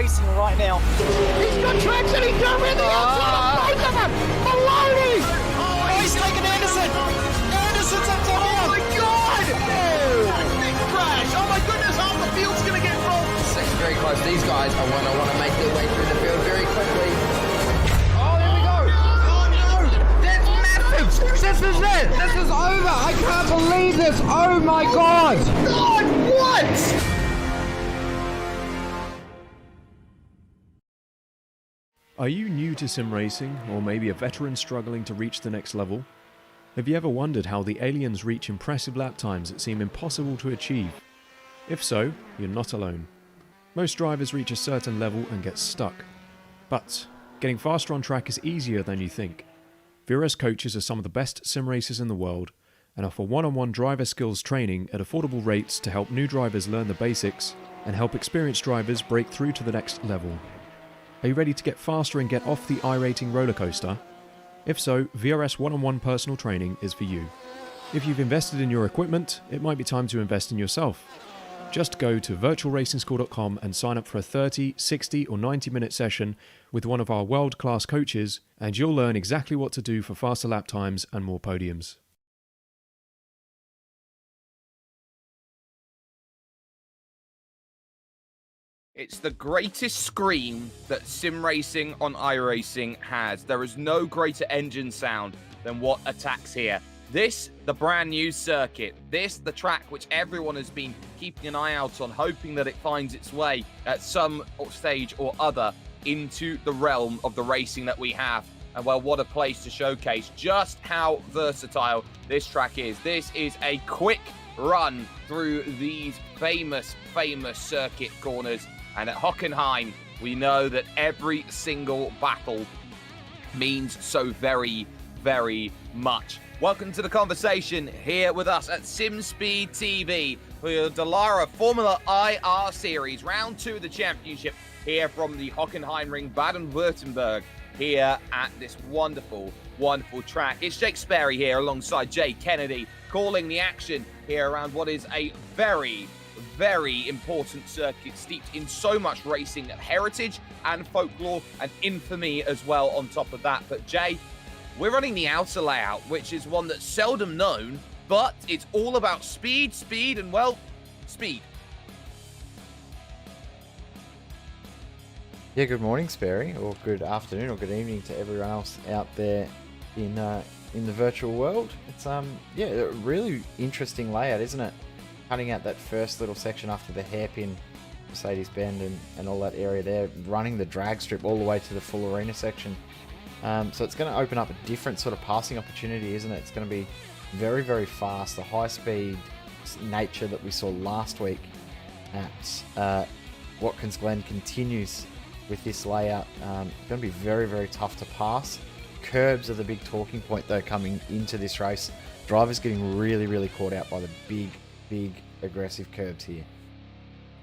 iRacing right now. He's got traction, he's got rid of the outside of both of them! Maloney! Oh, he's taken Anderson! Anderson's up to him! Oh my God! Big crash! Oh my goodness, half the field's going to get rolled! Second very close. These guys are want to make their way through the field very quickly. Oh, here we go! Oh no! That's massive! This is it! This is over! I can't believe this! Oh my God! God, what? Are you new to sim racing, or maybe a veteran struggling to reach the next level? Have you ever wondered how the aliens reach impressive lap times that seem impossible to achieve? If so, you're not alone. Most drivers reach a certain level and get stuck. But getting faster on track is easier than you think. VRS coaches are some of the best sim racers in the world and offer one-on-one driver skills training at affordable rates to help new drivers learn the basics and help experienced drivers break through to the next level. Are you ready to get faster and get off the iRating roller coaster? If so, VRS one-on-one personal training is for you. If you've invested in your equipment, it might be time to invest in yourself. Just go to virtualracingschool.com and sign up for a 30, 60 or 90-minute session with one of our world-class coaches, and you'll learn exactly what to do for faster lap times and more podiums. It's the greatest scream that sim racing on iRacing has. There is no greater engine sound than what attacks here. This, the brand new circuit. This, the track which everyone has been keeping an eye out on, hoping that it finds its way at some stage or other into the realm of the racing that we have. And well, what a place to showcase just how versatile this track is. This is a quick run through these famous circuit corners. And at Hockenheim, we know that every single battle means so very, very much. Welcome to the conversation here with us at SimSpeed TV for your Dallara Formula IR Series, round 2 of the championship here from the Hockenheimring, Baden-Württemberg, here at this wonderful, wonderful track. It's Jake Sperry here alongside Jay Kennedy, calling the action here around what is a very important circuit steeped in so much racing heritage and folklore and infamy as well on top of that. But Jay, we're running the outer layout, which is one that's seldom known, but it's all about speed, and well, speed. Yeah, good morning, Sperry, or good afternoon, or good evening to everyone else out there in the virtual world. It's yeah, a really interesting layout, isn't it? Cutting out that first little section after the hairpin, Mercedes Bend and all that area there, running the drag strip all the way to the full arena section. So it's going to open up a different sort of passing opportunity, isn't it? It's going to be very, very fast. The high-speed nature that we saw last week at Watkins Glen continues with this layout. Going to be very, very tough to pass. Curbs are the big talking point, though, coming into this race. Drivers getting really, really caught out by the big aggressive curbs here.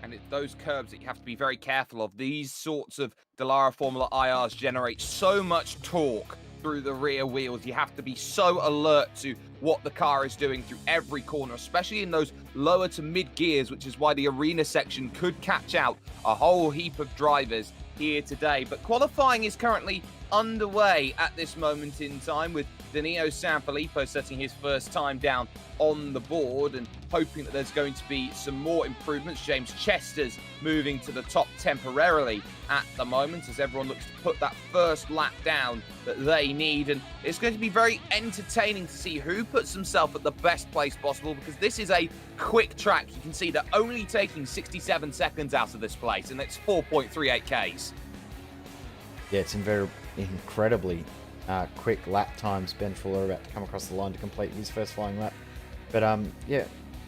And it's those curbs that you have to be very careful of. These sorts of Dallara Formula IRs generate so much torque through the rear wheels. You have to be so alert to what the car is doing through every corner, especially in those lower to mid gears, which is why the arena section could catch out a whole heap of drivers here today. But qualifying is currently underway at this moment in time, with Danilo Sanfilippo setting his first time down on the board and hoping that there's going to be some more improvements. James Chester's moving to the top temporarily at the moment as everyone looks to put that first lap down that they need. And it's going to be very entertaining to see who puts himself at the best place possible, because this is a quick track. You can see they're only taking 67 seconds out of this place, and it's 4.38 Ks. Yeah, it's incredibly quick lap times. Ben Fuller about to come across the line to complete his first flying lap. But yeah,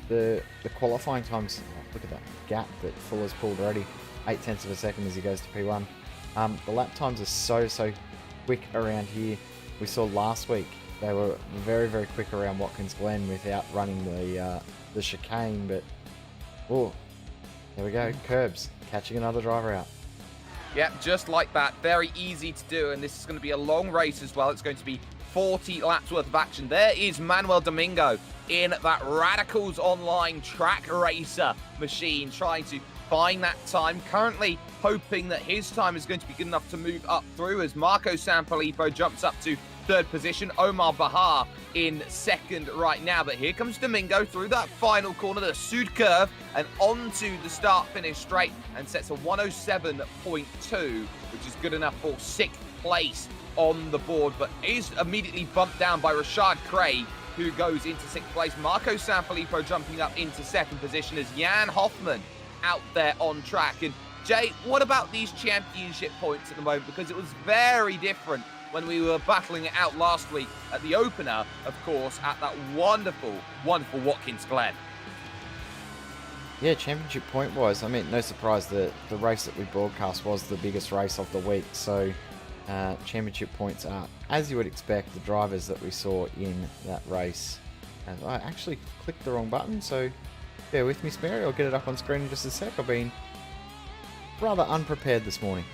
the qualifying times, look at that gap that Fuller's pulled already, 0.8 of a second as he goes to P1. The lap times are so quick around here. We saw last week they were very, very quick around Watkins Glen without running the chicane. But oh, there we go, curbs, catching another driver out. Yep, just like that. Very easy to do, and this is going to be a long race as well. It's going to be 40 laps worth of action. There is Manuel Domingo in that Radicals Online track racer machine, trying to buying that time, currently hoping that his time is going to be good enough to move up through as Marco Sanfilippo jumps up to third position. Omar Bahar in second right now. But here comes Domingo through that final corner, the Sud curve, and onto the start-finish straight and sets a 107.2, which is good enough for 6th place on the board, but is immediately bumped down by Rashad Craig, who goes into 6th place. Marco Sanfilippo jumping up into 2nd position as Jan Hoffman out there on track. And Jay, what about these championship points at the moment? Because it was very different when we were battling it out last week at the opener, of course, at that wonderful, wonderful Watkins Glen. Yeah, championship point-wise, I mean, no surprise that the race that we broadcast was the biggest race of the week. So championship points are, as you would expect, the drivers that we saw in that race. And I actually clicked the wrong button, so bear with me, Sperry. I'll get it up on screen in just a sec. I've been rather unprepared this morning.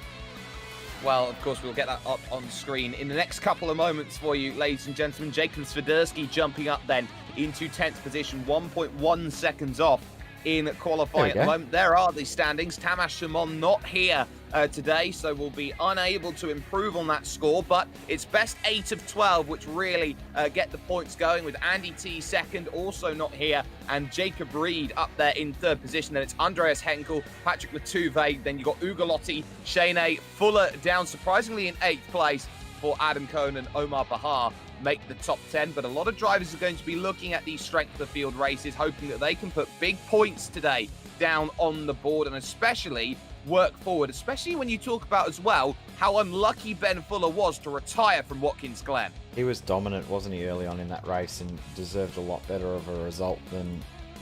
Well, of course, we'll get that up on screen in the next couple of moments for you, ladies and gentlemen. Jacob Spedersky jumping up then into 10th position, 1.1 seconds off in qualifying at the moment. There are the standings. Tamas Shimon not here today, so we'll be unable to improve on that score, but it's best 8 of 12, which really get the points going, with Andy T second, also not here, and Jacob Reed up there in 3rd position. Then it's Andreas Henkel, Patrick Latuve, then you've got Ugolotti, Shane Fuller down surprisingly in 8th place for Adam Cohn, and Omar Bahar make the top 10. But a lot of drivers are going to be looking at these strength of the field races, hoping that they can put big points today down on the board, and especially work forward, especially when you talk about as well how unlucky Ben Fuller was to retire from Watkins Glen. He was dominant, wasn't he, early on in that race, and deserved a lot better of a result than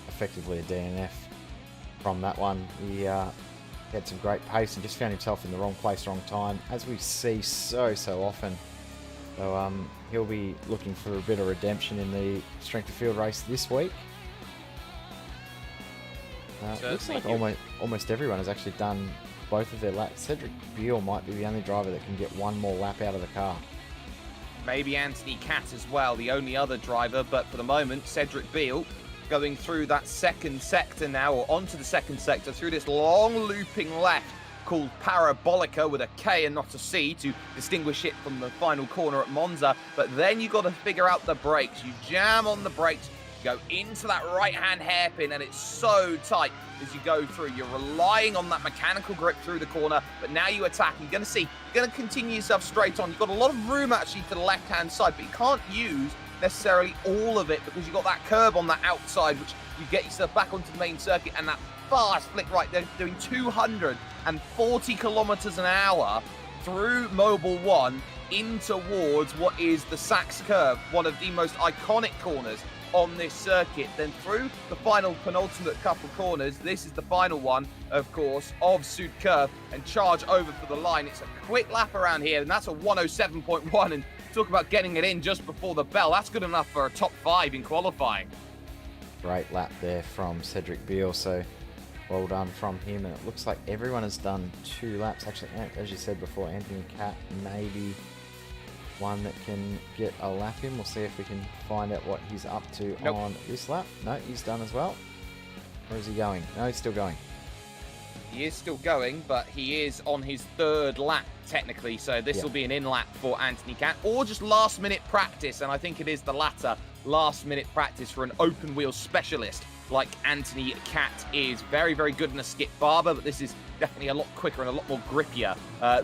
effectively a DNF from that one. He had some great pace and just found himself in the wrong place, wrong time, as we see so often. So he'll be looking for a bit of redemption in the strength of field race this week. Looks like almost everyone has actually done both of their laps. Cedric Beale might be the only driver that can get one more lap out of the car. Maybe Anthony Catt as well, the only other driver, but for the moment, Cedric Beale going through that second sector now, or onto the second sector, through this long looping left called Parabolica with a K and not a C to distinguish it from the final corner at Monza. But then you've got to figure out the brakes. You jam on the brakes, go into that right-hand hairpin, and it's so tight as you go through. You're relying on that mechanical grip through the corner, but now you attack. You're going to continue yourself straight on. You've got a lot of room actually to the left-hand side, but you can't use necessarily all of it because you've got that curb on that outside, which you get yourself back onto the main circuit, and that fast flick right there, doing 240 kilometers an hour through Mobile 1 in towards what is the Sachs curve, one of the most iconic corners on this circuit. Then through the final penultimate couple corners, this is the final one, of course, of Sud curve, and charge over for the line. It's a quick lap around here, and that's a 107.1, and talk about getting it in just before the bell. That's good enough for a top 5 in qualifying. Great lap there from Cedric Beale, so well done from him. And it looks like everyone has done 2 laps. Actually, as you said before, Anthony Catt maybe one that can get a lap in. We'll see if we can find out what he's up to on this lap. No, he's done as well. Where is he going? No, he's still going. He is still going, but he is on his 3rd lap, technically. So this will be an in-lap for Anthony Catt, or just last-minute practice. And I think it is the latter, last-minute practice for an open-wheel specialist like Anthony Catt is. Very, very good in a skip barber, but this is definitely a lot quicker and a lot more grippier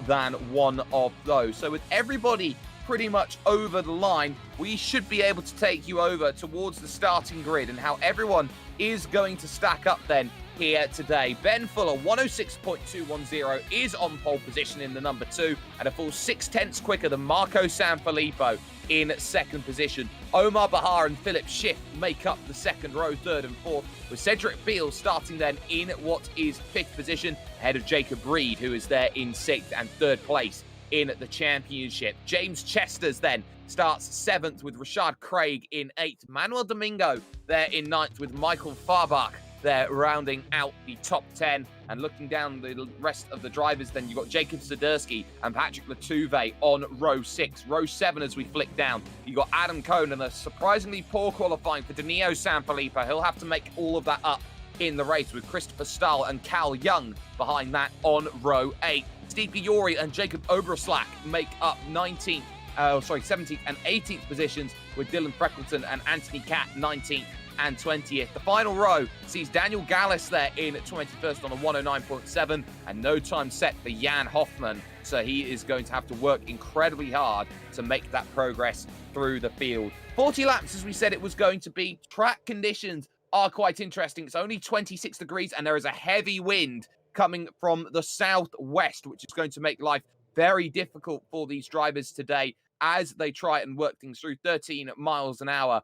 than one of those. So with everybody pretty much over the line, we should be able to take you over towards the starting grid and how everyone is going to stack up then here today. Ben Fuller, 106.210, is on pole position in the number 2, and a full 0.6 quicker than Marco Sanfilippo in 2nd position. Omar Bahar and Philip Schiff make up the 2nd row, 3rd and 4th, with Cedric Beale starting then in what is 5th position, ahead of Jacob Reed, who is there in 6th and 3rd place in the championship. James Chesters then starts 7th with Rashad Craig in 8th. Manuel Domingo there in 9th with Michael Farbach there rounding out the top 10. And looking down the rest of the drivers, then you've got Jacob Spedersky and Patrick Latuve on row 6. Row 7 as we flick down, you've got Adam Cohn and a surprisingly poor qualifying for Danilo Sanfilippo. He'll have to make all of that up in the race, with Christopher Stahl and Cal Young behind that on row 8. Steve Giori and Jacob Oberslack make up 17th and 18th positions, with Dylan Freckleton and Anthony Catt 19th and 20th. The final row sees Daniel Gallis there in 21st on a 109.7, and no time set for Jan Hoffman, so he is going to have to work incredibly hard to make that progress through the field. 40 laps, as we said it was going to be. Track conditions are quite interesting. It's only 26 degrees and there is a heavy wind coming from the southwest, which is going to make life very difficult for these drivers today as they try and work things through. 13 miles an hour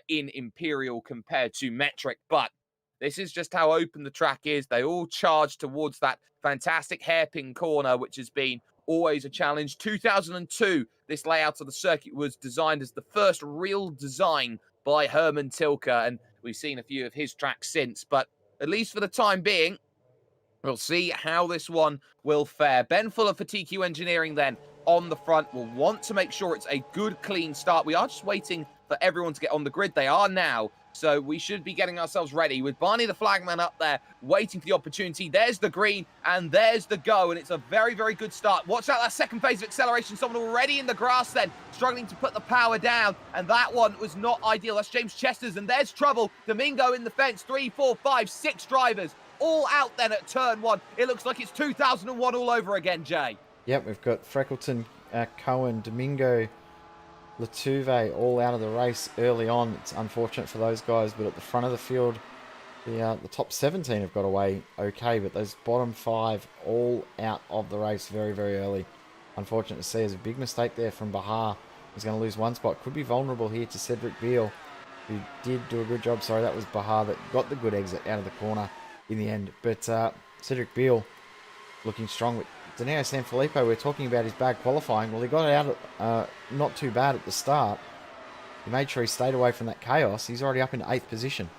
in Imperial compared to metric, but this is just how open the track is. They all charge towards that fantastic hairpin corner, which has been always a challenge. 2002, this layout of the circuit was designed as the first real design by Herman Tilke, and we've seen a few of his tracks since, but at least for the time being, we'll see how this one will fare. Ben Fuller for TQ Engineering then on the front will want to make sure it's a good, clean start. We are just waiting for everyone to get on the grid. They are now, so we should be getting ourselves ready with Barney the flagman up there waiting for the opportunity. There's the green and there's the go, and it's a very, very good start. Watch out, that second phase of acceleration. Someone already in the grass then, struggling to put the power down, and that one was not ideal. That's James Chesters, and there's trouble. Domingo in the fence. 3, 4, 5, 6 drivers all out then at turn 1. It looks like it's 2001 all over again, Jay. Yep, we've got Freckleton, Cohen, Domingo, Latuve all out of the race early on. It's unfortunate for those guys, but at the front of the field, the top 17 have got away okay, but those bottom 5 all out of the race very, very early. Unfortunate to see. There's a big mistake there from Bahar. He's going to lose one spot. Could be vulnerable here to Cedric Beale, who did do a good job. Sorry, that was Bahar that got the good exit out of the corner in the end. But Cedric Beale looking strong with Danilo Sanfilippo. We're talking about his bad qualifying. Well, he got it out not too bad at the start. He made sure he stayed away from that chaos. He's already up in 8th position.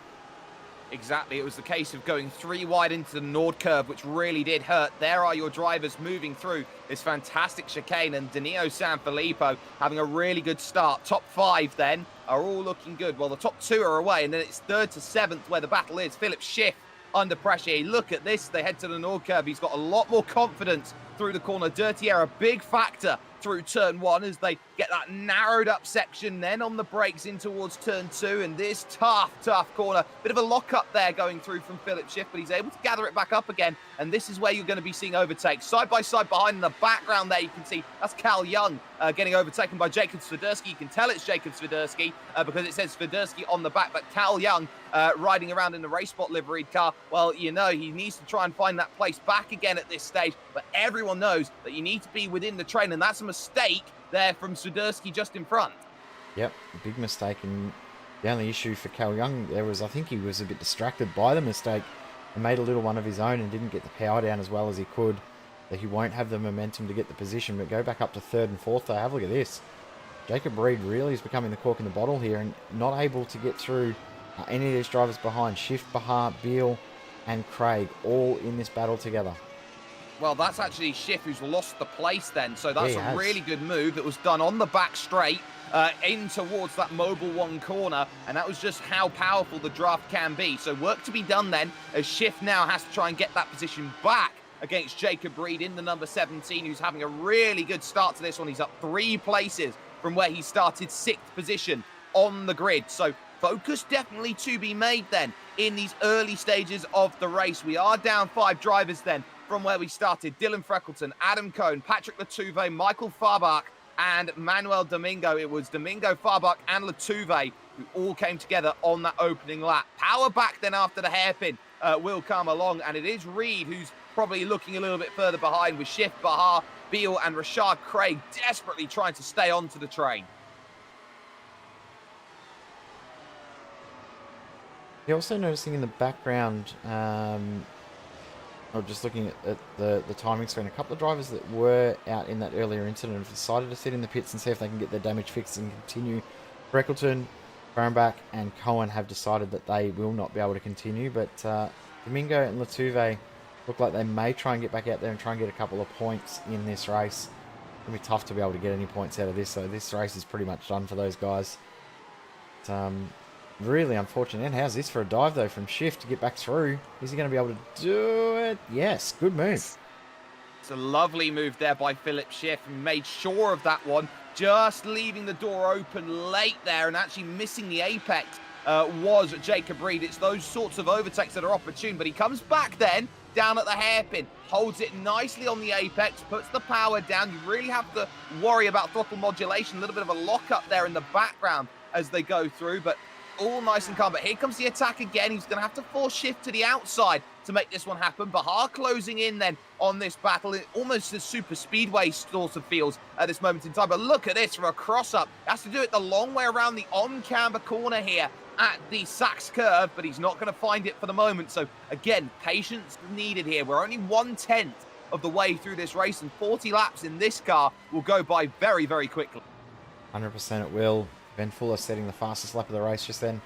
Exactly. It was the case of going 3 wide into the Nord curve, which really did hurt. There are your drivers moving through this fantastic chicane, and Danilo Sanfilippo having a really good start. Top 5 then are all looking good. Well, the top 2 are away, and then it's 3rd to 7th where the battle is. Philip Schiff under pressure. Look at this. They head to the Nord curve. He's got a lot more confidence through the corner. Dirty air, a big factor through turn 1 as they get that narrowed up section, then on the brakes in towards turn 2, and this tough corner. Bit of a lock up there going through from Philip Schiff, but he's able to gather it back up again, and this is where you're going to be seeing overtakes. Side by side behind in the background there, you can see that's Cal Young getting overtaken by Jacob Spedersky. You can tell it's Jacob Spedersky because it says Spedersky on the back, but Cal Young riding around in the race spot liveried car. Well, you know, he needs to try and find that place back again at this stage, but everyone knows that you need to be within the train, and that's a mistake there from Spedersky just in front. Yep, a big mistake, and the only issue for Cal Young there was I think he was a bit distracted by the mistake and made a little one of his own and didn't get the power down as well as he could. That he won't have the momentum to get the position, but go back up to 3rd and 4th though. Have a look at this. Jacob Reed really is becoming the cork in the bottle here and not able to get through any of these drivers behind. Schiff, Bahar, Beale and Craig all in this battle together. Well, that's actually Schiff who's lost the place then, so that's Yeah, a really good move. It was done on the back straight in towards that Mobile 1 corner, and that was just how powerful the draft can be. So work to be done then, as Schiff now has to try and get that position back against Jacob Reed in the number 17, who's having a really good start to this one. He's up 3 places from where he started 6th position on the grid. So focus definitely to be made then in these early stages of the race. We are down 5 drivers then from where we started. Dylan Freckleton, Adam Cohn, Patrick Latuve, Michael Farbach, and Manuel Domingo. It was Domingo, Farbach, and Latuve who all came together on that opening lap. Power back then after the hairpin will come along, and it is Reed who's probably looking a little bit further behind, with Schiff, Bahar, Beale, and Rashad Craig desperately trying to stay onto the train. You're also noticing in the background, or just looking at the timing screen, a couple of drivers that were out in that earlier incident have decided to sit in the pits and see if they can get their damage fixed and continue. Freckleton, Barnbach and Cohen have decided that they will not be able to continue, but Domingo and Latuve look like they may try and get back out there and try and get a couple of points in this race. It'll be tough to be able to get any points out of this, so this race is pretty much done for those guys. But, really unfortunate. And how's this for a dive, though, from Schiff to get back through? Is he going to be able to do it? Yes, good move. It's a lovely move there by Philip Schiff, and made sure of that one, just leaving the door open late there and actually missing the apex was Jacob Reed. It's those sorts of overtakes that are opportune, but he comes back then down at the hairpin, holds it nicely on the apex, puts the power down. You really have to worry about throttle modulation, a little bit of a lock up there in the background as they go through, but all nice and calm. But here comes the attack again. He's going to have to force Shift to the outside to make this one happen. Bahar closing in then on this battle. It almost a super speedway sort of feels at this moment in time. But look at this for a cross-up. Has to do it the long way around the on-camber corner here at the Sachs curve, but he's not going to find it for the moment. So again, patience needed here. We're only 1/10 of the way through this race, and 40 laps in this car will go by very, very quickly. 100% it will. Ben Fuller setting the fastest lap of the race just then.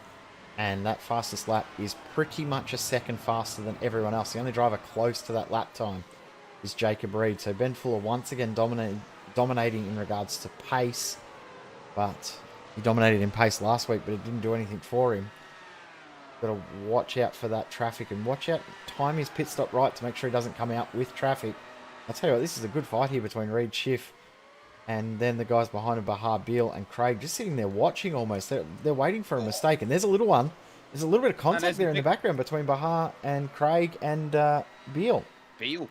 And that fastest lap is pretty much a second faster than everyone else. The only driver close to that lap time is Jacob Reed. So Ben Fuller once again dominating in regards to pace. But he dominated in pace last week, but it didn't do anything for him. Got to watch out for that traffic and watch out, time his pit stop right to make sure he doesn't come out with traffic. I'll tell you what, this is a good fight here between Reed, Schiff, and then the guys behind him, Bahar, Beal, and Craig, just sitting there watching almost. They're waiting for a mistake. And there's a little one. There's a little bit of contact there in the background between Bahar and Craig and Beal. Beal.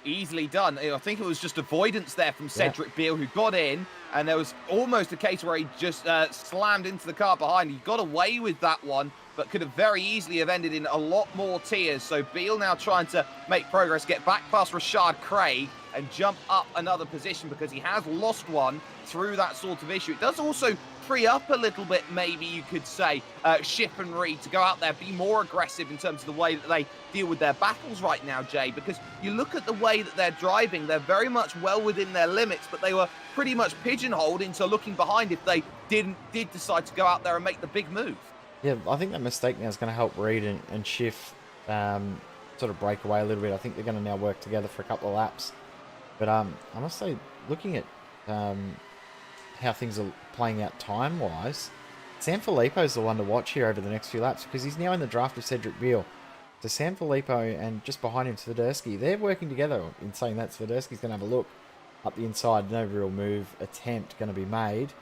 Easily done. I think it was just avoidance there from Cedric Beal, who got in, and there was almost a case where he just slammed into the car behind. He got away with that one, but could have very easily have ended in a lot more tears. So Beal now trying to make progress, get back past Rashad Craig, and jump up another position because he has lost one through that sort of issue. It does also free up a little bit, maybe you could say, Schiff and Reed to go out there, be more aggressive in terms of the way that they deal with their battles right now, Jay, because you look at the way that they're driving, they're very much well within their limits, but they were pretty much pigeonholed into looking behind if they did decide to go out there and make the big move. Yeah, I think that mistake now is going to help Reed and Schiff sort of break away a little bit. I think they're going to now work together for a couple of laps. But I must say, looking at how things are playing out time-wise, Sanfilippo is the one to watch here over the next few laps because he's now in the draft of Cedric Beal. So Sanfilippo and just behind him Spedersky, they're working together. In saying that, Spedersky's going to have a look up the inside. No real move attempt going to be made.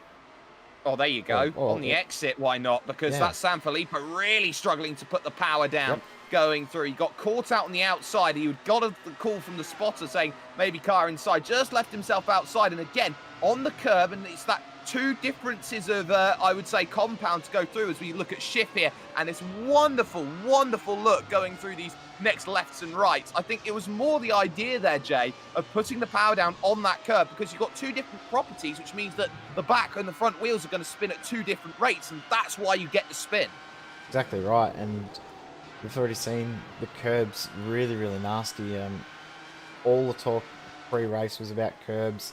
Oh, there you go. On the exit, why not? Because that's Sanfilippo really struggling to put the power down going through. He got caught out on the outside. He got a call from the spotter saying maybe car inside. Just left himself outside. And again, on the curb, and it's that two differences of, I would say, compound to go through as we look at Schiff here. And this wonderful, wonderful look going through these next lefts and rights. I think it was more the idea there, Jay, of putting the power down on that curb because you've got two different properties, which means that the back and the front wheels are going to spin at two different rates, and that's why you get the spin. Exactly right, and we've already seen the curbs really, really nasty. All the talk pre-race was about curbs.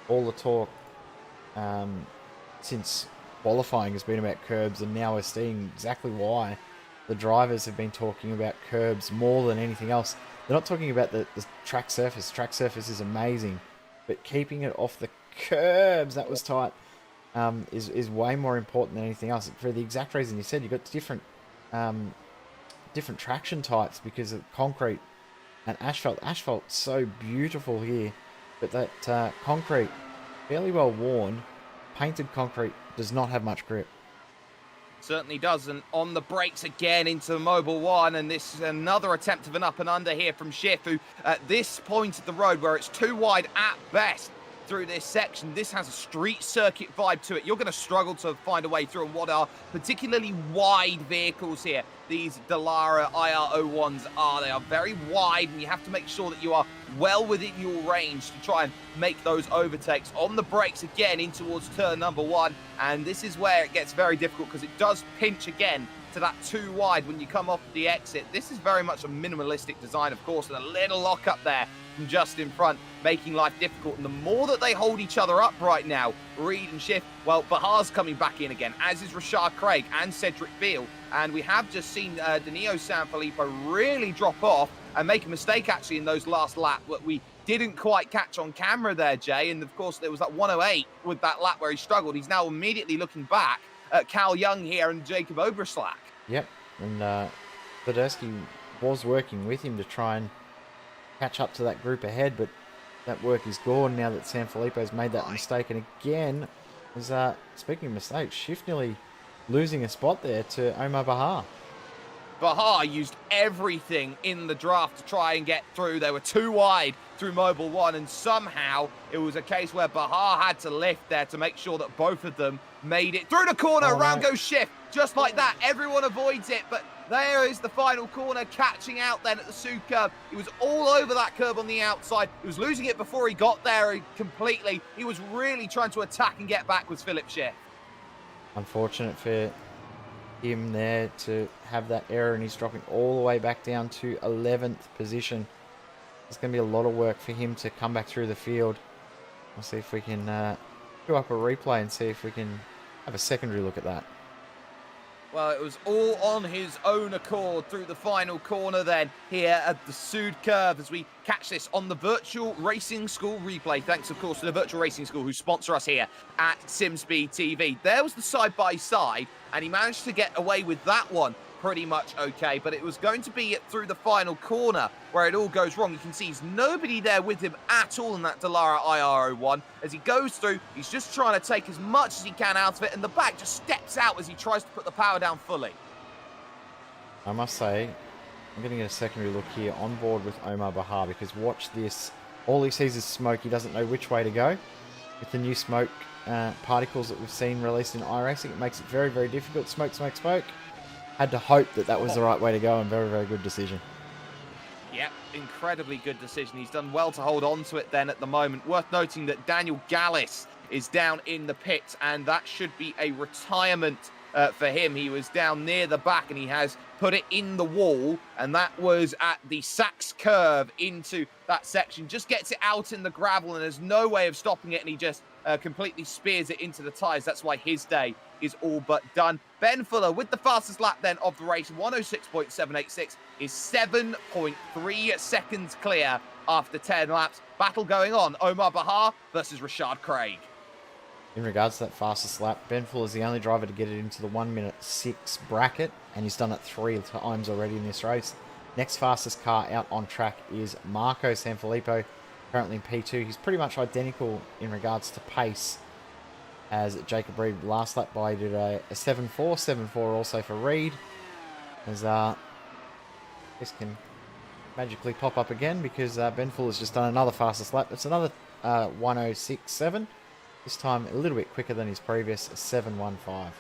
All the talk since qualifying has been about curbs, and now we're seeing exactly why. The drivers have been talking about curbs more than anything else. They're not talking about the track surface. Track surface is amazing, but keeping it off the curbs, that was tight, is way more important than anything else. For the exact reason you said, you've got different traction types because of concrete and asphalt. Asphalt's so beautiful here, but that concrete, fairly well worn, painted concrete does not have much grip. Certainly does, and on the brakes again into Mobile 1, and this is another attempt of an up and under here from Schiff, who at this point of the road where it's too wide at best through this section, this has a street circuit vibe to it. You're going to struggle to find a way through on what are particularly wide vehicles here. These Dallara iR-01s are. They are very wide, and you have to make sure that you are well within your range to try and make those overtakes. On the brakes again in towards turn number 1, and this is where it gets very difficult because it does pinch again to that too wide when you come off the exit. This is very much a minimalistic design, of course, and a little lock up there from just in front, making life difficult. And the more that they hold each other up right now, Reed and Schiff, well, Bahar's coming back in again, as is Rashad Craig and Cedric Beal. And we have just seen Danilo Sanfilippo really drop off and make a mistake, actually, in those last lap that we didn't quite catch on camera there, Jay. And, of course, there was that 108 with that lap where he struggled. He's now immediately looking back Cal Young here and Jacob Oberslack. Yep, and Spedersky was working with him to try and catch up to that group ahead, but that work is gone now that Sanfilippo's made that mistake. And again, as speaking of mistakes, Schiff nearly losing a spot there to Omar Bahar. Bahar used everything in the draft to try and get through. They were too wide through Mobile 1, and somehow it was a case where Bahar had to lift there to make sure that both of them made it through the corner. Around goes Schiff, just like that. Everyone avoids it, but there is the final corner, catching out then at the Sud curve. He was all over that curve on the outside. He was losing it before he got there completely. He was really trying to attack and get back with Philip Schiff. Unfortunate for him there to have that error, and he's dropping all the way back down to 11th position. It's going to be a lot of work for him to come back through the field. We'll see if we can do up a replay and see if we can have a secondary look at that. Well, it was all on his own accord through the final corner then here at the Sud curve as we catch this on the Virtual Racing School replay. Thanks, of course, to the Virtual Racing School who sponsor us here at SimSpeed TV. There was the side-by-side, and he managed to get away with that one pretty much okay, but it was going to be through the final corner where it all goes wrong. You can see there's nobody there with him at all in that Dallara iR-01. As he goes through, he's just trying to take as much as he can out of it, and the back just steps out as he tries to put the power down fully. I must say, I'm going to get a secondary look here on board with Omar Bahar, because watch this. All he sees is smoke. He doesn't know which way to go. With the new smoke particles that we've seen released in iRacing, it makes it very, very difficult. Smoke, smoke, smoke. Had to hope that that was the right way to go, and very, very good decision. Yep, incredibly good decision. He's done well to hold on to it then at the moment. Worth noting that Daniel Gallis is down in the pit, and that should be a retirement for him. He was down near the back, and he has put it in the wall, and that was at the Sachs curve into that section. Just gets it out in the gravel, and there's no way of stopping it, and he just completely spears it into the tyres. That's why his day is all but done. Ben Fuller with the fastest lap then of the race, 106.786, is 7.3 seconds clear after 10 laps. Battle going on, Omar Bahar versus Rashad Craig. In regards to that fastest lap, Ben Fuller is the only driver to get it into the 1:06 bracket, and he's done it 3 times already in this race. Next fastest car out on track is Marco Sanfilippo, currently in P2. He's pretty much identical in regards to pace as Jacob Reed. Last lap by did a 7.4, 7.4 also for Reed. As this can magically pop up again, because Ben Fuller's just done another fastest lap. It's another 1:06.7. This time a little bit quicker than his previous 7.15.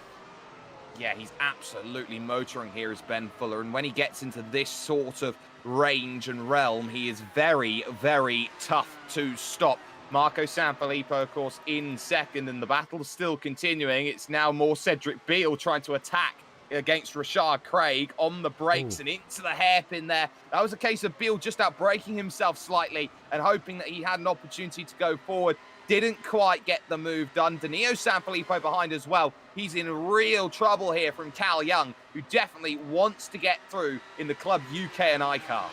Yeah, he's absolutely motoring here as Ben Fuller, and when he gets into this sort of range and realm, he is very, very tough to stop. Marco Sanfilippo, of course, in second, and the battle's still continuing. It's now more Cedric Beale trying to attack against Rashad Craig on the brakes and into the hairpin there. That was a case of Beale just out braking himself slightly and hoping that he had an opportunity to go forward. Didn't quite get the move done. Danilo Sanfilippo behind as well. He's in real trouble here from Cal Young, who definitely wants to get through in the Club UK and iCar.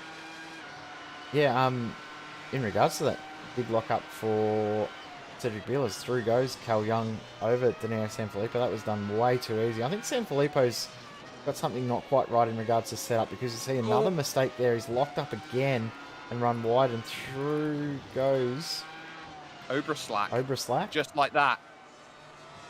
Yeah, in regards to that big lock-up for Cedric Beale, as through goes Cal Young over Danilo Sanfilippo. That was done way too easy. I think Sanfilippo's got something not quite right in regards to setup, because you see another mistake there. He's locked up again and run wide, and through goes Oberslack. Just like that.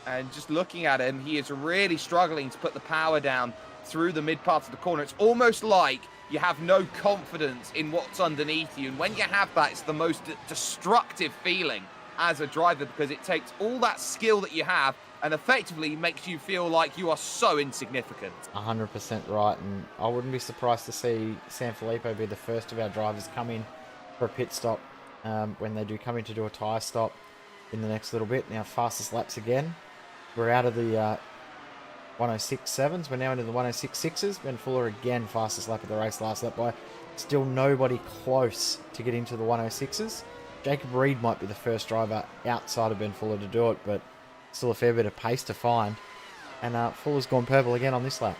And just looking at him, he is really struggling to put the power down through the mid part of the corner. It's almost like you have no confidence in what's underneath you. And when you have that, it's the most destructive feeling as a driver, because it takes all that skill that you have and effectively makes you feel like you are so insignificant. 100% right. And I wouldn't be surprised to see Sanfilippo be the first of our drivers come in for a pit stop when they do come in to do a tyre stop in the next little bit. Now, fastest laps again. We're out of the 106.7s. We're now into the 106.6s. Ben Fuller again, fastest lap of the race, last lap by. Still nobody close to get into the 106s. Jacob Reed might be the first driver outside of Ben Fuller to do it, but still a fair bit of pace to find. And Fuller's gone purple again on this lap.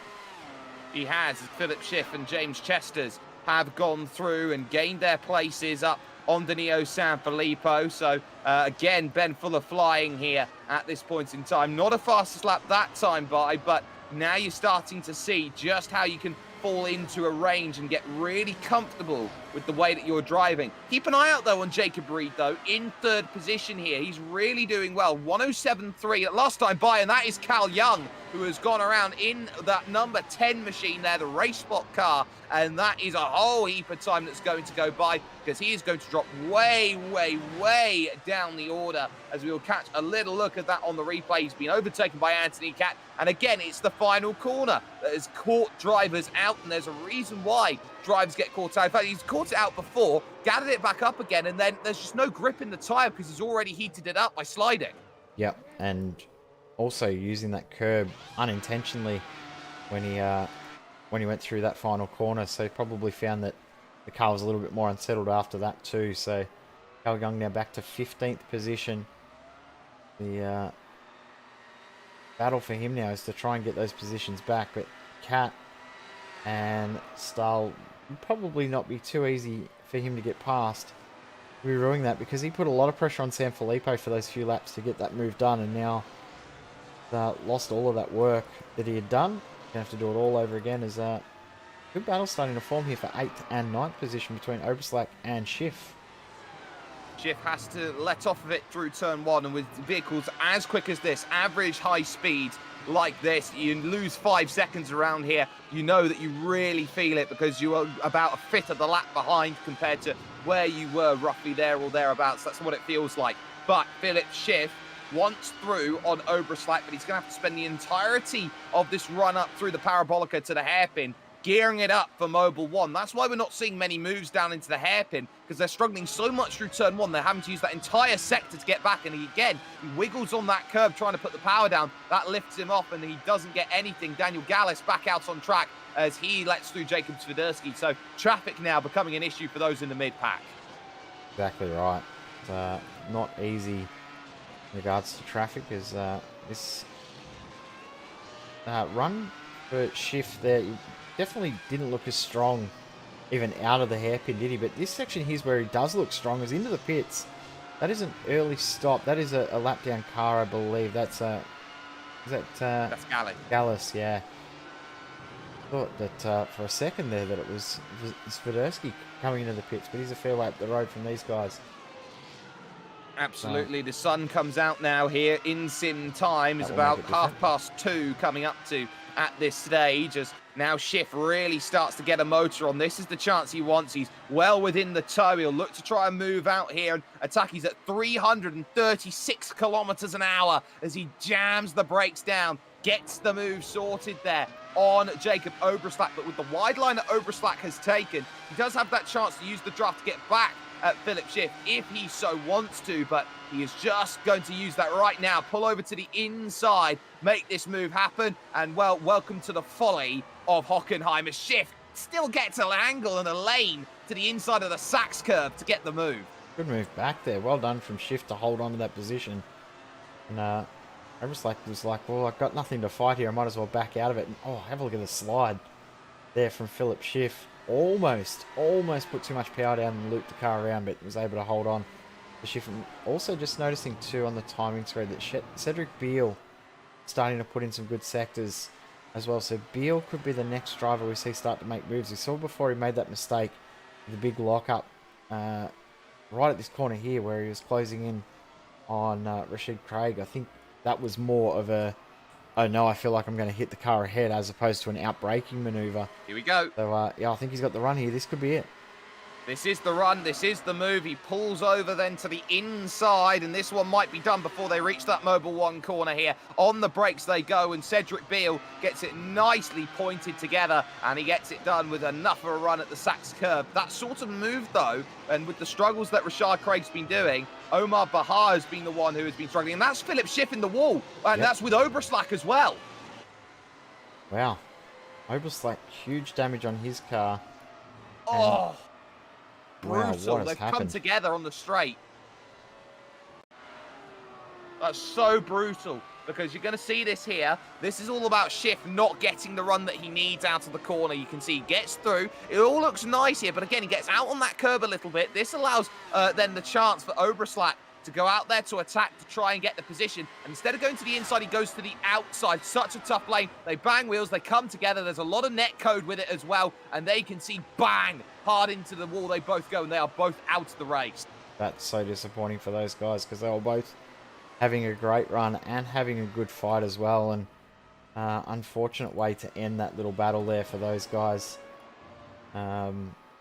He has. Philip Schiff and James Chesters have gone through and gained their places up on Danilo Sanfilippo. So, again, Ben Fuller flying here at this point in time. Not a fastest lap that time by, but now you're starting to see just how you can fall into a range and get really comfortable with the way that you're driving. Keep an eye out, though, on Jacob Reed, though, in third position here. He's really doing well. 107.3 at last time by, and that is Cal Young, who has gone around in that number 10 machine there, the race spot car, and that is a whole heap of time that's going to go by, because he is going to drop way, way, way down the order, as we'll catch a little look at that on the replay. He's been overtaken by Anthony Cat, and again, it's the final corner that has caught drivers out, and there's a reason why drivers get caught out. In fact, he's caught it out before, gathered it back up again, and then there's just no grip in the tyre because he's already heated it up by sliding. Yep, and also using that curb unintentionally when he went through that final corner, so he probably found that the car was a little bit more unsettled after that too. So Cal Young now back to 15th position. The battle for him now is to try and get those positions back, but Cat and Stahl would probably not be too easy for him to get past. We're ruining that because he put a lot of pressure on Sanfilippo for those few laps to get that move done, and now lost all of that work that he had done. Gonna have to do it all over again. As good battle starting to form here for 8th and 9th position between Oberslack and Schiff. Schiff has to let off of it through turn 1, and with vehicles as quick as this, average high speed like this, you lose 5 seconds around here, you know that you really feel it, because you are about a fifth of the lap behind compared to where you were roughly there or thereabouts. That's what it feels like. But Philip Schiff once through on Oberslack, but he's going to have to spend the entirety of this run up through the Parabolica to the hairpin, gearing it up for Mobile 1. That's why we're not seeing many moves down into the hairpin, because they're struggling so much through turn 1. They're having to use that entire sector to get back, and again, he wiggles on that curb trying to put the power down. That lifts him off, and he doesn't get anything. Daniel Gallis back out on track as he lets through Jacob Spedersky. So traffic now becoming an issue for those in the mid-pack. Exactly right. Not easy in regards to traffic, as this run for Schiff there, he definitely didn't look as strong even out of the hairpin, did he? But this section here's where he does look strong, is into the pits. That is an early stop. That is a lap down car, I believe. That's That's Gallis. Gallis, yeah. Thought that for a second there that it was Spedersky coming into the pits, but he's a fair way up the road from these guys. Absolutely. The sun comes out now here in sim time. It's about 2:30 coming up to at this stage, as now Schiff really starts to get a motor on. This is the chance he wants. He's well within the toe. He'll look to try and move out here and attack. He's at 336 kilometers an hour as he jams the brakes down, gets the move sorted there on Jacob Oberslack. But with the wide line that Oberslack has taken, he does have that chance to use the draft to get back at Philip Schiff if he so wants to, but he is just going to use that right now. Pull over to the inside, make this move happen, and well, welcome to the folly of Hockenheimring. Schiff still gets an angle and a lane to the inside of the Sachs curve to get the move. Good move back there. Well done from Schiff to hold on to that position. And Oberslack was like, well, I've got nothing to fight here. I might as well back out of it. And, oh, have a look at the slide there from Philip Schiff. Almost put too much power down and looped the car around, but was able to hold on to Schiff. And also just noticing too on the timing spread that Cedric Beale starting to put in some good sectors as well. So Beale could be the next driver we see start to make moves. We saw before he made that mistake, the big lockup right at this corner here where he was closing in on Rashid Craig. I think that was more of a, oh no, I feel like I'm going to hit the car ahead, as opposed to an out-braking maneuver. Here we go. So, yeah, I think he's got the run here. This could be it. This is the run. This is the move. He pulls over then to the inside, and this one might be done before they reach that Mobile 1 corner here. On the brakes they go, and Cedric Beale gets it nicely pointed together, and he gets it done with enough of a run at the Sachs curve. That sort of move, though, and with the struggles that Rashad Craig's been doing, Omar Bahar has been the one who has been struggling, and that's Philip Schiff in the wall, and that's with Oberslack as well. Wow. Oberslack, huge damage on his car. Oh, brutal. Wow, They've happened? come together on the straight. That's so brutal. because you're going to see this here. This is all about Schiff not getting the run that he needs out of the corner. You can see he gets through. It all looks nice here, but again, he gets out on that curb a little bit. This allows then the chance for Oberslack to go out there to attack, to try and get the position. And instead of going to the inside, he goes to the outside. Such a tough lane. They bang wheels, they come together. There's a lot of net code with it as well. And they can see, bang, hard into the wall they both go, and they are both out of the race. That's so disappointing for those guys, because they were both having a great run and having a good fight as well. And unfortunate way to end that little battle there for those guys.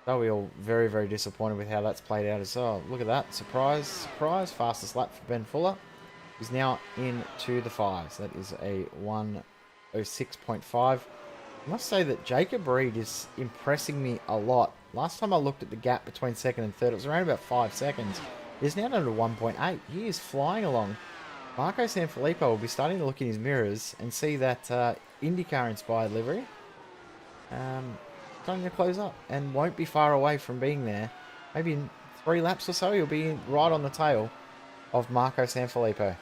They'll be all very, very disappointed with how that's played out as well. Look at that. Surprise, surprise. Fastest lap for Ben Fuller. He's now into the fives. That is a 1:06.5. I must say that Jacob Reed is impressing me a lot. Last time I looked at the gap between second and third, it was around about 5 seconds. He's now down to 1.8. He is flying along. Marco Sanfilippo will be starting to look in his mirrors and see that IndyCar-inspired livery. Starting to close up and won't be far away from being there. Maybe in 3 laps or so, he'll be right on the tail of Marco Sanfilippo.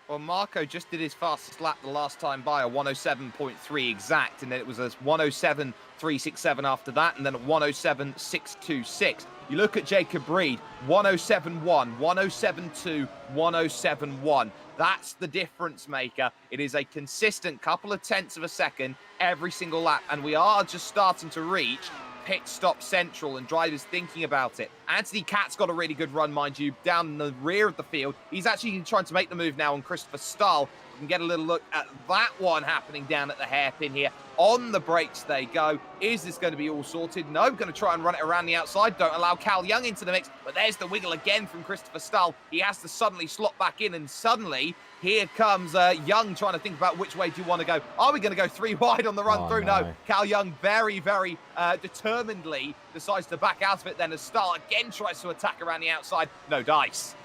Well, Marco just did his fastest lap the last time by, a 107.3 exact, and then it was a 107.367 after that, and then a 107.626. You look at Jacob Reed, 107.1, 107.2, 107.1. That's the difference maker. It is a consistent couple of tenths of a second every single lap, and we are just starting to reach pit stop central and drivers thinking about it. Anthony Katz's got a really good run, mind you, down in the rear of the field. He's actually trying to make the move now on Christopher Stahl. You can get a little look at that one happening down at the hairpin here. On the brakes they go. Is this going to be all sorted? No, going to try and run it around the outside. Don't allow Cal Young into the mix, but there's the wiggle again from Christopher Stahl. He has to suddenly slot back in, and suddenly here comes Young trying to think about which way do you want to go. Are we going to go 3 wide on the run through? No. Cal Young very, very determinedly decides to back out of it then as Stahl again tries to attack around the outside. No dice.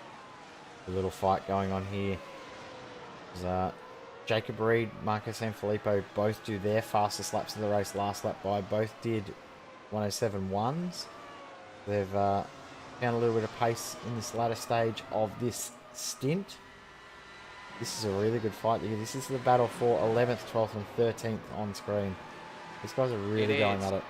A little fight going on here. Jacob Reed, Marco Sanfilippo both do their fastest laps of the race last lap by. Both did 107.1s. They've found a little bit of pace in this latter stage of this stint. This is a really good fight here. This is the battle for 11th, 12th and 13th on screen. These guys are really going at it.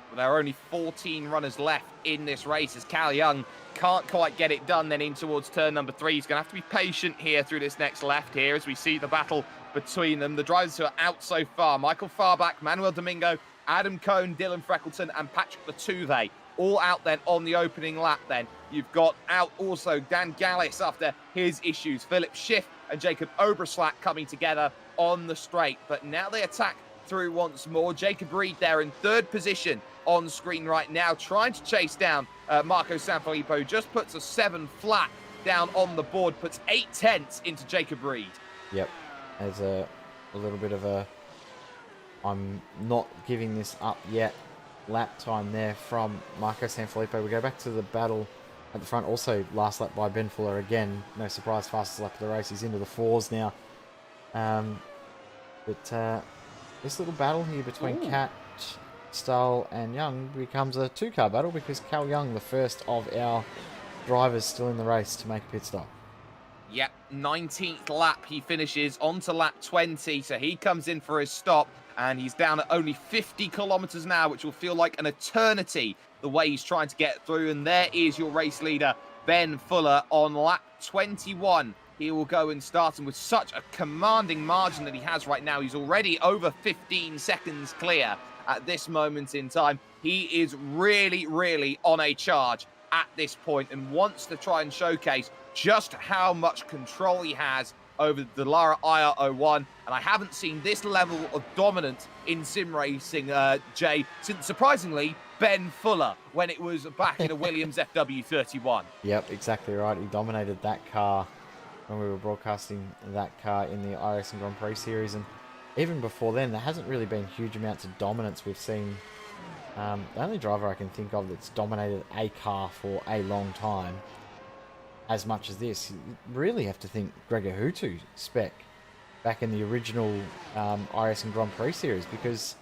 Well, there are only 14 runners left in this race as Cal Young can't quite get it done then in towards turn number 3. He's going to have to be patient here through this next left here as we see the battle between them. The drivers who are out so far, Michael Farbach, Manuel Domingo, Adam Cohn, Dylan Freckleton and Patrick Latuve, all out then on the opening lap then. You've got out also Dan Gallis after his issues, Philip Schiff and Jacob Oberslack coming together on the straight. But now they attack through once more. Jacob Reed there in 3rd position on screen right now, trying to chase down Marco Sanfilippo. Just puts a 7 flat down on the board, puts 8 tenths into Jacob Reed. Yep, there's a little bit of a I'm not giving this up yet lap time there from Marco Sanfilippo. We go back to the battle at the front. Also last lap by Ben Fuller again. No surprise, fastest lap of the race. He's into the 4s now. But this little battle here between Cat, Stahl and Young becomes a 2-car battle because Cal Young, the first of our drivers still in the race to make a pit stop. Yep, 19th lap he finishes onto lap 20, so he comes in for his stop and he's down at only 50 kilometers now, which will feel like an eternity the way he's trying to get through. And there is your race leader, Ben Fuller, on lap 21. He will go and start, and with such a commanding margin that he has right now, he's already over 15 seconds clear at this moment in time. He is really, really on a charge at this point and wants to try and showcase just how much control he has over the Dallara iR-01. And I haven't seen this level of dominance in sim racing, Jay, since surprisingly Ben Fuller when it was back in a Williams FW31. Yep, exactly right. He dominated that car when we were broadcasting that car in the iRacing Grand Prix series, and even before then there hasn't really been huge amounts of dominance we've seen. The only driver I can think of that's dominated a car for a long time as much as this, you really have to think Gregor Hutu spec back in the original iRacing Grand Prix series, because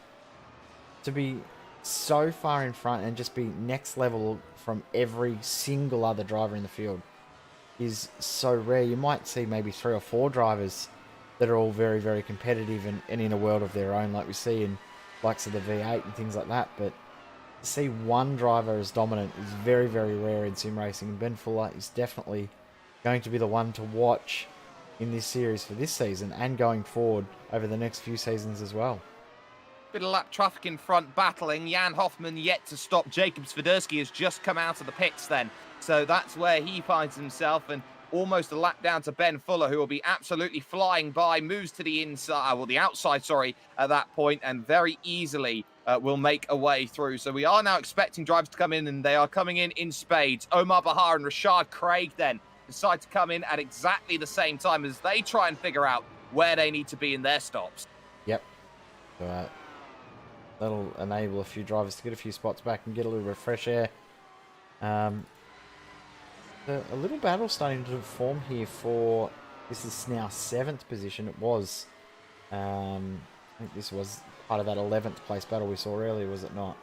to be so far in front and just be next level from every single other driver in the field is so rare. You might see maybe 3 or 4 drivers that are all very, very competitive and in a world of their own, like we see in likes of the V8 and things like that. But to see one driver as dominant is very, very rare in sim racing. And Ben Fuller is definitely going to be the one to watch in this series for this season and going forward over the next few seasons as well. Bit of lap traffic in front battling. Jan Hoffman yet to stop. Jacob Spedersky has just come out of the pits then. So that's where he finds himself, and almost a lap down to Ben Fuller, who will be absolutely flying by, moves to the inside, well, the outside, sorry, at that point, and very easily will make a way through. So we are now expecting drivers to come in, and they are coming in spades. Omar Bahar and Rashad Craig then decide to come in at exactly the same time as they try and figure out where they need to be in their stops. Yep. So, that'll enable a few drivers to get a few spots back and get a little bit of fresh air. A little battle starting to form here for, this is now 7th position. It was, I think this was part of that 11th place battle we saw earlier, was it not?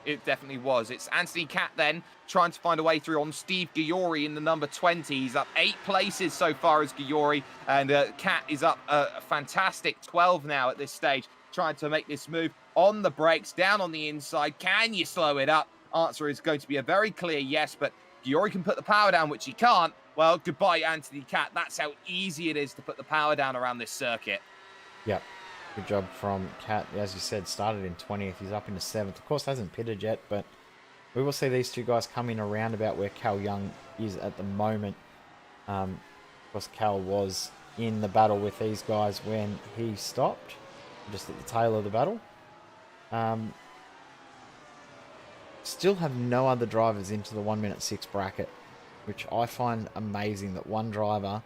It definitely was. It's Anthony Catt then trying to find a way through on Steve Giori in the number 20. He's up 8 places so far as Giori, and Catt is up a fantastic 12 now at this stage, trying to make this move on the brakes, down on the inside. Can you slow it up? Answer is going to be a very clear yes, but Giori can put the power down, which he can't. Well, goodbye, Anthony Catt. That's how easy it is to put the power down around this circuit. Yep. Good job from Catt. As you said, started in 20th. He's up into 7th. Of course, hasn't pitted yet, but we will see these two guys come in around about where Cal Young is at the moment. Of course, Cal was in the battle with these guys when he stopped, just at the tail of the battle. Still have no other drivers into the 1:06 bracket, which I find amazing that one driver,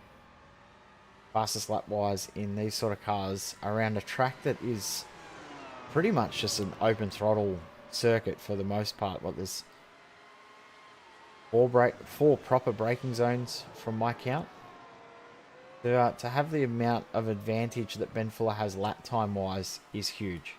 fastest lap wise in these sort of cars, around a track that is pretty much just an open throttle circuit for the most part. What, there's 4 proper braking zones from my count. To have the amount of advantage that Ben Fuller has lap time wise is huge.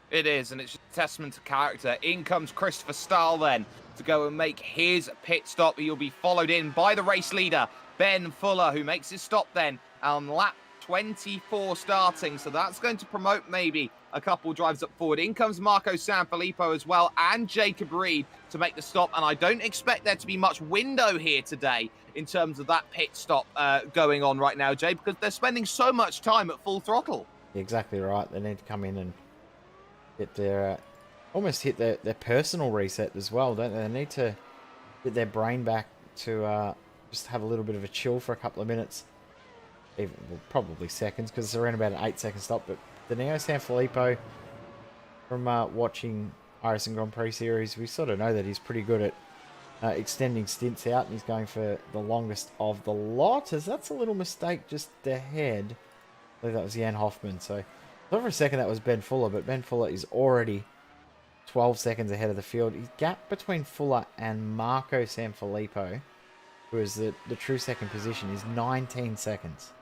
It is, and it's just a testament to character. In comes Christopher Stahl then to go and make his pit stop. He'll be followed in by the race leader, Ben Fuller, who makes his stop then on lap 24 starting. So that's going to promote maybe a couple drives up forward. In comes Marco Sanfilippo as well, and Jacob Reed to make the stop. And I don't expect there to be much window here today in terms of that pit stop going on right now, Jay, because they're spending so much time at full throttle. Exactly right. They need to come in and get their almost hit their personal reset as well, don't they? They need to get their brain back to just have a little bit of a chill for a couple of minutes, even probably seconds, because it's around about an 8-second stop. But Danilo Sanfilippo, from watching iRacing Grand Prix series, we sort of know that he's pretty good at extending stints out, and he's going for the longest of the lot, as that's a little mistake just ahead. I believe that was Jan Hoffman, so I thought for a second that was Ben Fuller, but Ben Fuller is already 12 seconds ahead of the field. His gap between Fuller and Marco Sanfilippo, who is the true second position, is 19 seconds.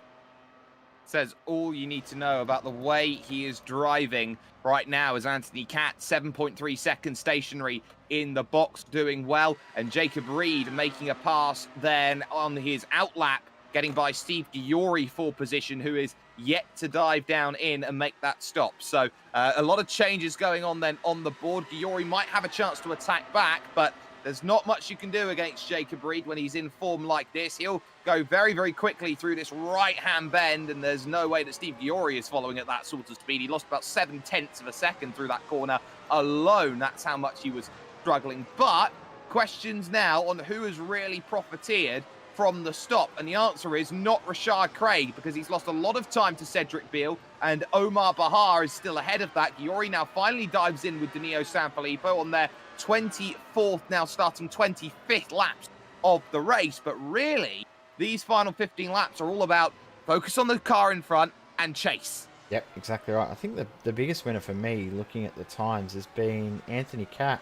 Says all you need to know about the way he is driving right now is Anthony Catt, 7.3 seconds stationary in the box, doing well, and Jacob Reed making a pass then on his outlap, getting by Steve Giori for position, who is yet to dive down in and make that stop. So a lot of changes going on then on the board. Giori might have a chance to attack back, but there's not much you can do against Jacob Reed when he's in form like this. He'll go very, very quickly through this right-hand bend, and there's no way that Steve Giori is following at that sort of speed. He lost about 0.7 of a second through that corner alone. That's how much he was struggling. But questions now on who has really profiteered from the stop, and the answer is not Rashad Craig, because he's lost a lot of time to Cedric Beale, and Omar Bahar is still ahead of that. Giori now finally dives in with Danilo Sanfilippo on their 24th, now starting 25th laps of the race. But really, these final 15 laps are all about focus on the car in front and chase. Yep, exactly right. I think the biggest winner for me, looking at the times, has been Anthony Catt.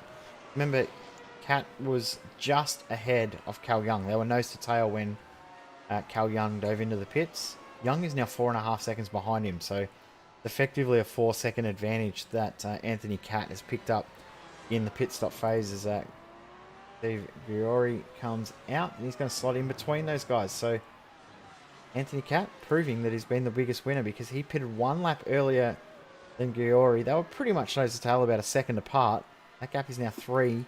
Remember, Catt was just ahead of Cal Young. They were nose to tail when Cal Young dove into the pits. Young is now 4.5 seconds behind him, so effectively a 4-second advantage that Anthony Catt has picked up in the pit stop phase, as Steve Giori comes out, and he's going to slot in between those guys. So Anthony Cat proving that he's been the biggest winner because he pitted 1 lap earlier than Giori. They were pretty much nose to tail, about a second apart. That gap is now 3,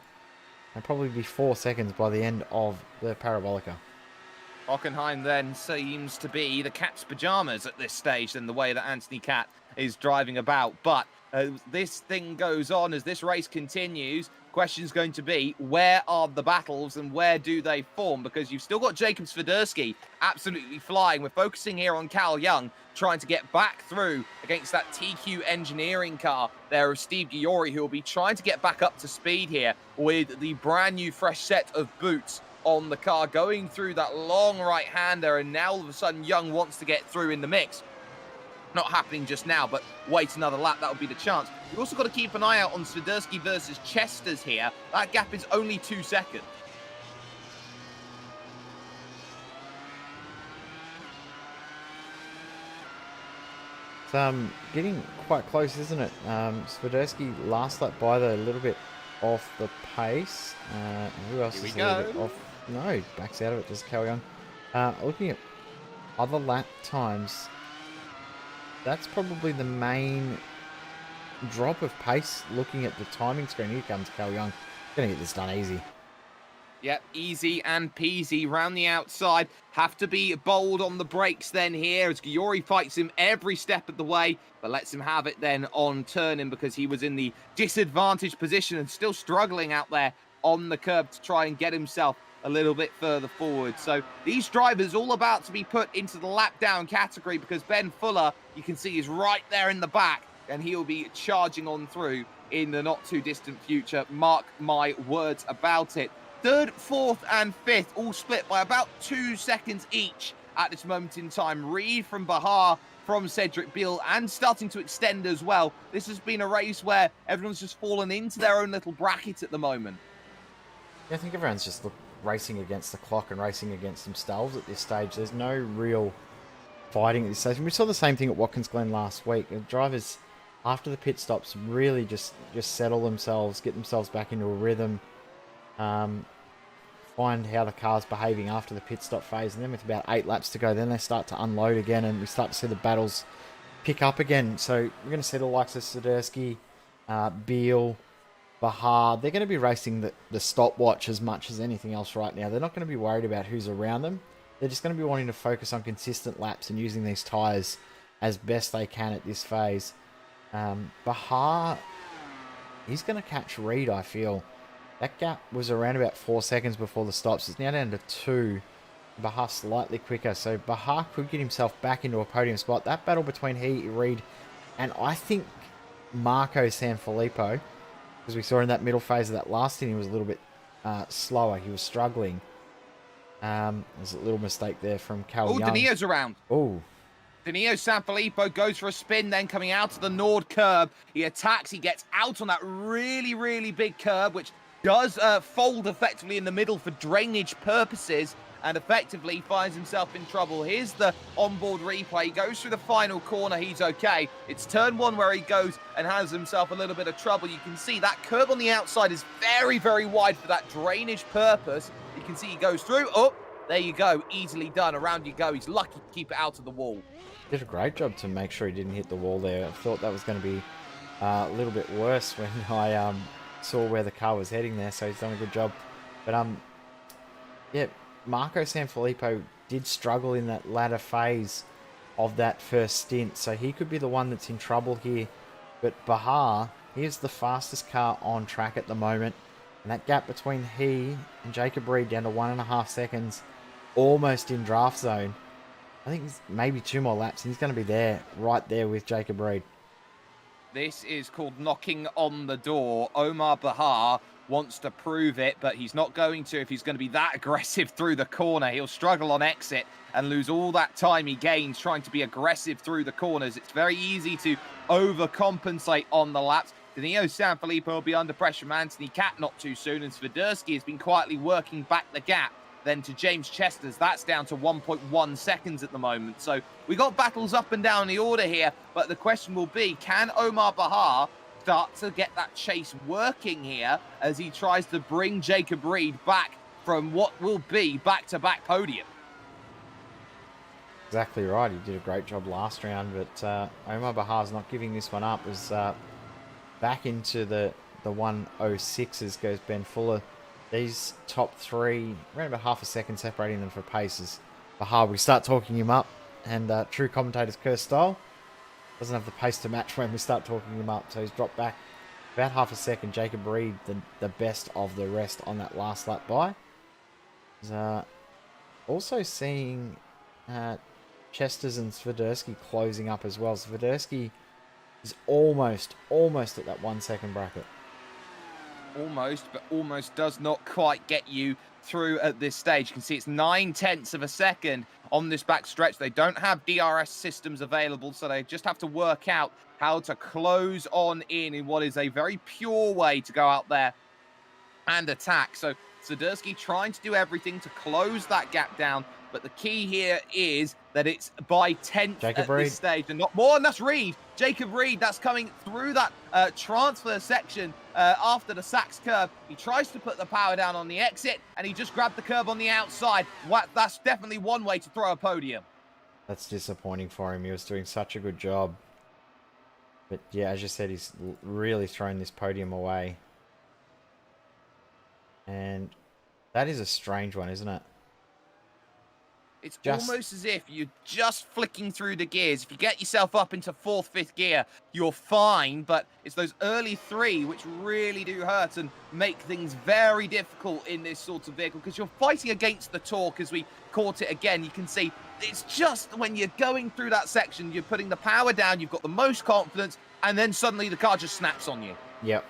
and probably be 4 seconds by the end of the Parabolica. Hockenheim then seems to be the cat's pajamas at this stage in the way that Anthony Cat is driving about. But as this thing goes on, as this race continues, question's going to be, where are the battles and where do they form? Because you've still got Jacob Spedersky absolutely flying. We're focusing here on Cal Young, trying to get back through against that TQ engineering car there of Steve Giori, who will be trying to get back up to speed here with the brand new fresh set of boots on the car, going through that long right hander, and now all of a sudden Young wants to get through in the mix. Not happening just now, but wait another lap, that would be the chance. We've also got to keep an eye out on Spedersky versus Chester's here. That gap is only 2 seconds. It's getting quite close, isn't it? Spedersky last lap by though, a little bit off the pace. Who else Here is we a little go. bit off? No, backs out of it, just Cal Young. Looking at other lap times, that's probably the main drop of pace. Looking at the timing screen, here comes Cal Young. Gonna get this done easy. Yep, easy and peasy round the outside. Have to be bold on the brakes then here as Giori fights him every step of the way, but lets him have it then on turning because he was in the disadvantaged position and still struggling out there on the curb to try and get himself a little bit further forward. So these drivers all about to be put into the lap down category because Ben Fuller, you can see, is right there in the back and he'll be charging on through in the not too distant future. Mark my words about it. 3rd, 4th and 5th all split by about 2 seconds each at this moment in time. Reed from Bahar, from Cedric Beale, and starting to extend as well. This has been a race where everyone's just fallen into their own little bracket at the moment. Yeah, I think everyone's just racing against the clock and racing against themselves at this stage. There's no real fighting at this stage. And we saw the same thing at Watkins Glen last week. The drivers, after the pit stops, really just settle themselves, get themselves back into a rhythm, find how the car's behaving after the pit stop phase. And then with about 8 laps to go, then they start to unload again and we start to see the battles pick up again. So we're going to see the likes of Spedersky, Beale, Bahar. They're going to be racing the stopwatch as much as anything else right now. They're not going to be worried about who's around them. They're just going to be wanting to focus on consistent laps and using these tyres as best they can at this phase. Bahar, he's going to catch Reed, I feel. That gap was around about 4 seconds before the stops. It's now down to 2. Bahar slightly quicker. So Bahar could get himself back into a podium spot. That battle between Reed and I think Marco Sanfilippo, because we saw in that middle phase of that last inning, he was a little bit slower. He was struggling. There's a little mistake there from Cal Young. Danio's around. Oh, Danio Sanfilippo goes for a spin, then coming out to the Nord curb. He attacks, he gets out on that really, really big curb, which does fold effectively in the middle for drainage purposes, and effectively finds himself in trouble. Here's the onboard replay. He goes through the final corner, he's okay. It's turn 1 where he goes and has himself a little bit of trouble. You can see that curb on the outside is very, very wide for that drainage purpose. You can see he goes through. Oh, there you go. Easily done. Around you go. He's lucky to keep it out of the wall. did a great job to make sure he didn't hit the wall there. I thought that was going to be a little bit worse when I saw where the car was heading there, so he's done a good job. But yeah, Marco Sanfilippo did struggle in that latter phase of that first stint, so he could be the one that's in trouble here. But Bahar, he's the fastest car on track at the moment, and that gap between he and Jacob Reed down to 1.5 seconds, almost in draft zone. I think he's maybe 2 more laps, and he's going to be there, right there with Jacob Reed. This is called knocking on the door. Omar Bahar wants to prove it, but he's not going to if he's going to be that aggressive through the corner. He'll struggle on exit and lose all that time he gains trying to be aggressive through the corners. It's very easy to overcompensate on the laps. Danilo Sanfilippo will be under pressure from Anthony Cat not too soon, and Spedersky has been quietly working back the gap then to James Chester's. That's down to 1.1 seconds at the moment. So we got battles up and down the order here, but the question will be, can Omar Bahar start to get that chase working here as he tries to bring Jacob Reed back from what will be back-to-back podium. Exactly right. He did a great job last round, but Omar Bahar's not giving this one up. As back into the 106s goes Ben Fuller. These top three, around about half a second separating them for paces. Bahar, we start talking him up, and true commentator's curse style, doesn't have the pace to match when we start talking him up, so he's dropped back about half a second. Jacob Reed, the best of the rest on that last lap by. Also seeing Chesters and Spedersky closing up as well. Spedersky is almost at that 1 second bracket. Almost, but almost does not quite get you through at this stage. You can see it's 9/10 of a second on this back stretch. They don't have DRS systems available, so they just have to work out how to close on in what is a very pure way to go out there and attack. So Spedersky trying to do everything to close that gap down, but the key here is that it's by 10th at this stage and not more, and that's Reed. Jacob Reed, that's coming through that transfer section after the Sachs curve. He tries to put the power down on the exit, and he just grabbed the curb on the outside. That's definitely one way to throw a podium. That's disappointing for him. He was doing such a good job. But yeah, as you said, he's really thrown this podium away. And that is a strange one, isn't it? It's almost as if you're just flicking through the gears. If you get yourself up into 4th, 5th gear, you're fine, but it's those early 3 which really do hurt and make things very difficult in this sort of vehicle, because you're fighting against the torque. As we caught it again, you can see it's just when you're going through that section, you're putting the power down, you've got the most confidence, and then suddenly the car just snaps on you. Yep.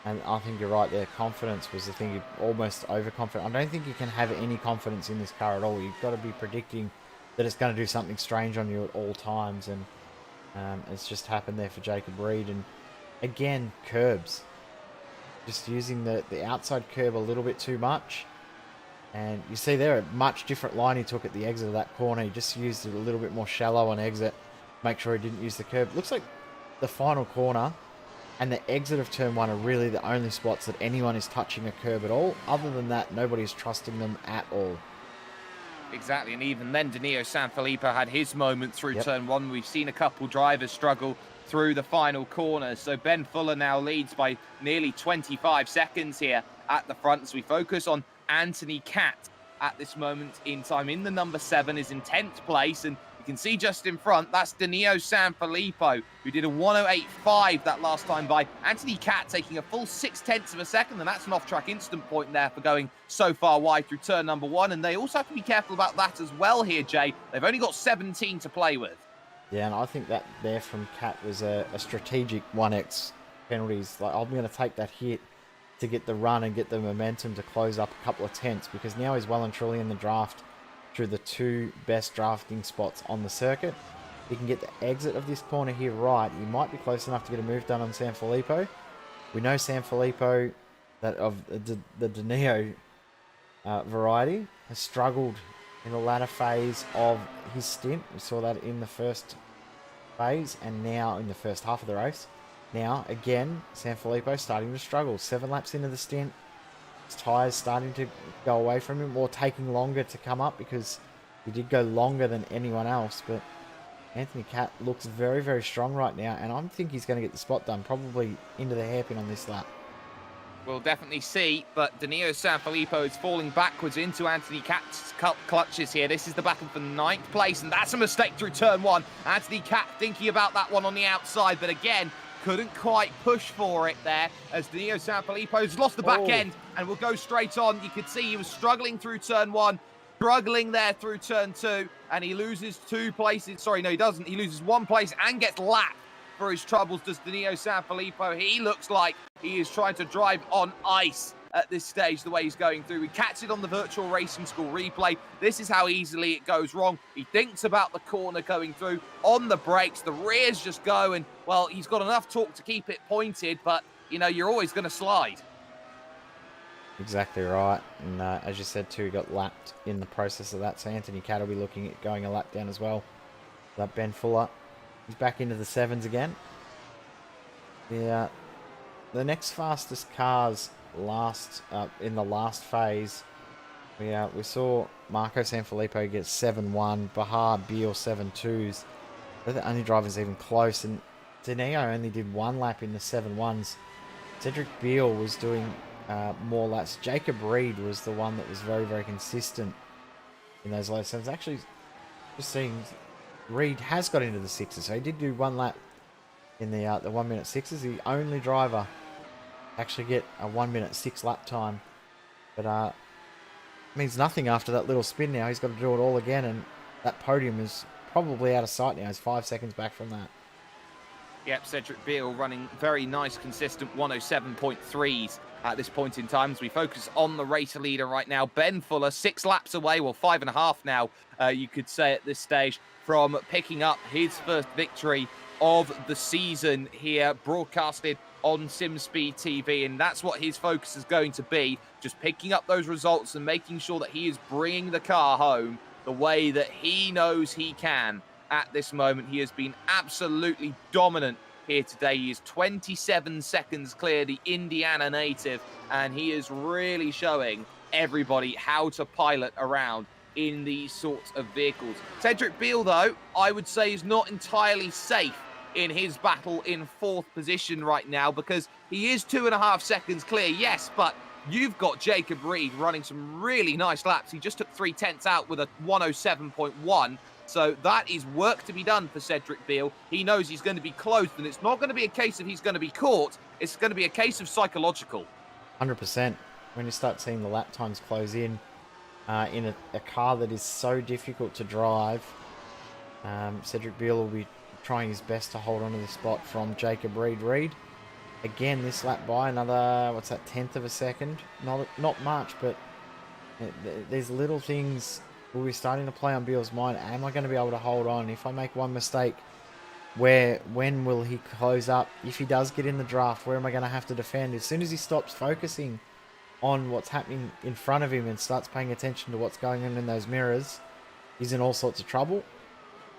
And I think you're right there. Confidence was the thing. You're almost overconfident. I don't think you can have any confidence in this car at all. You've got to be predicting that it's going to do something strange on you at all times. And it's just happened there for Jacob Reed. And again, curbs. Just using the outside curb a little bit too much. And you see there a much different line he took at the exit of that corner. He just used it a little bit more shallow on exit. Make sure he didn't use the curb. Looks like the final corner and the exit of turn 1 are really the only spots that anyone is touching a curb at all. Other than that, nobody's trusting them at all. Exactly, and even then, Danilo Sanfilippo had his moment through turn 1. We've seen a couple drivers struggle through the final corners. So Ben Fuller now leads by nearly 25 seconds here at the front as we focus on Anthony Catt at this moment in time. In the number 7 is in 10th place, and you can see just in front, that's Danilo Sanfilippo, who did a 1:08.5 that last time by. Anthony Catt taking a full 0.6 of a second, and that's an off-track instant point there for going so far wide through turn number 1. And they also have to be careful about that as well here, Jay. They've only got 17 to play with. Yeah, and I think that there from Catt was a strategic 1x penalties. Like, I'm going to take that hit to get the run and get the momentum to close up a couple of tenths, because now he's well and truly in the draft through the 2 best drafting spots on the circuit. He can get the exit of this corner here right. He might be close enough to get a move done on Sanfilippo. We know Sanfilippo, that of the Danilo variety, has struggled in the latter phase of his stint. We saw that in the first phase and now in the first half of the race. Now, again, Sanfilippo starting to struggle. 7 laps into the stint. His tyres starting to go away from him, or taking longer to come up, because he did go longer than anyone else. But Anthony Catt looks very, very strong right now, and I think he's going to get the spot done, probably into the hairpin on this lap. We'll definitely see, but Danilo Sanfilippo is falling backwards into Anthony Catt's clutches here. This is the battle for 9th place, and that's a mistake through turn 1. Anthony Catt thinking about that one on the outside, but again, couldn't quite push for it there as Danilo Sanfilippo's lost the back end and will go straight on. You could see he was struggling through turn 1, struggling there through turn 2, and he loses 2 places. Sorry, no, he doesn't. He loses 1 place and gets lapped for his troubles, does Danilo Sanfilippo. He looks like he is trying to drive on ice at this stage, the way he's going through. We catch it on the virtual racing school replay. This is how easily it goes wrong. He thinks about the corner going through on the brakes. The rears just go, and, well, he's got enough torque to keep it pointed, but, you know, you're always going to slide. Exactly right. And as you said too, he got lapped in the process of that. So Anthony Catt will be looking at going a lap down as well. That Ben Fuller, he's back into the 7s again. The next fastest cars in the last phase, we saw Marco Sanfilippo get 7-1, Bahar Beal 7-2s. They're the only drivers even close, and Deneo only did 1 lap in the 7-1s. Cedric Beal was doing more laps. Jacob Reed was the one that was very, very consistent in those low 7s. Actually, just seeing Reed has got into the 6s, so he did do 1 lap in the 1 minute 6s. The only driver actually get a 1 minute 6 lap time, but means nothing after that little spin. Now he's got to do it all again, and that podium is probably out of sight now. He's 5 seconds back from that. Yep, Cedric Beal running very nice, consistent 107.3s at this point in time as we focus on the race leader right now. Ben Fuller, 6 laps away, well, 5.5 now, you could say at this stage, from picking up his first victory of the season here, broadcasted on SimSpeed TV, and that's what his focus is going to be, just picking up those results and making sure that he is bringing the car home the way that he knows he can. At this moment, he has been absolutely dominant here today. He is 27 seconds clear, the Indiana native, and he is really showing everybody how to pilot around in these sorts of vehicles. Cedric Beal, though, I would say is not entirely safe in his battle in 4th position right now, because he is 2.5 seconds clear, yes, but you've got Jacob Reed running some really nice laps. He just took 3/10 out with a 107.1. So that is work to be done for Cedric Beal. He knows he's going to be close, and it's not going to be a case of he's going to be caught. It's going to be a case of psychological. 100%. When you start seeing the lap times close in a car that is so difficult to drive, Cedric Beal will be trying his best to hold on to the spot from Jacob Reed. Again, this lap by another, 1/10 of a second? Not much, but there's little things will be starting to play on Beal's mind. Am I going to be able to hold on? If I make one mistake, when will he close up? If he does get in the draft, where am I going to have to defend? As soon as he stops focusing on what's happening in front of him and starts paying attention to what's going on in those mirrors, he's in all sorts of trouble.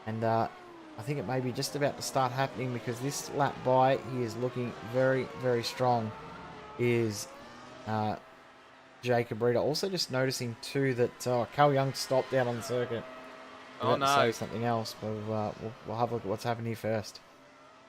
And I think it may be just about to start happening, because this lap by, he is looking very, very strong, is Jacob Reed. Also just noticing too that Carl Young stopped out on the circuit. Oh no. Say something else, but we'll have a look at what's happened here first.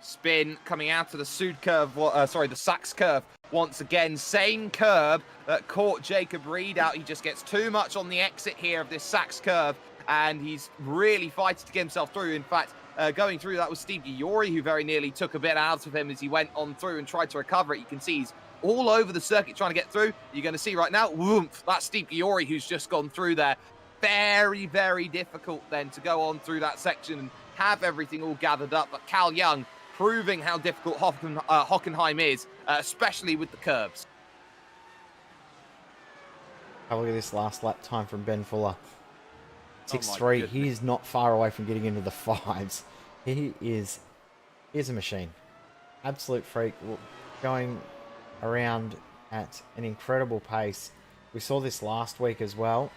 Spin coming out of the the Sachs curve. Once again, same curb that caught Jacob Reed out. He just gets too much on the exit here of this Sachs curve, and he's really fighting to get himself through. In fact, going through that was Steve Giori, who very nearly took a bit out of him as he went on through and tried to recover it. You can see he's all over the circuit trying to get through. You're going to see right now, whoomph, that's Steve Giori who's just gone through there. Very, very difficult then to go on through that section and have everything all gathered up. But Cal Young proving how difficult Hockenheim is, especially with the curbs. Have a look at this last lap time from Ben Fuller. 6.3. He is not far away from getting into the 5s. He's a machine. Absolute freak. Going around at an incredible pace. We saw this last week as well.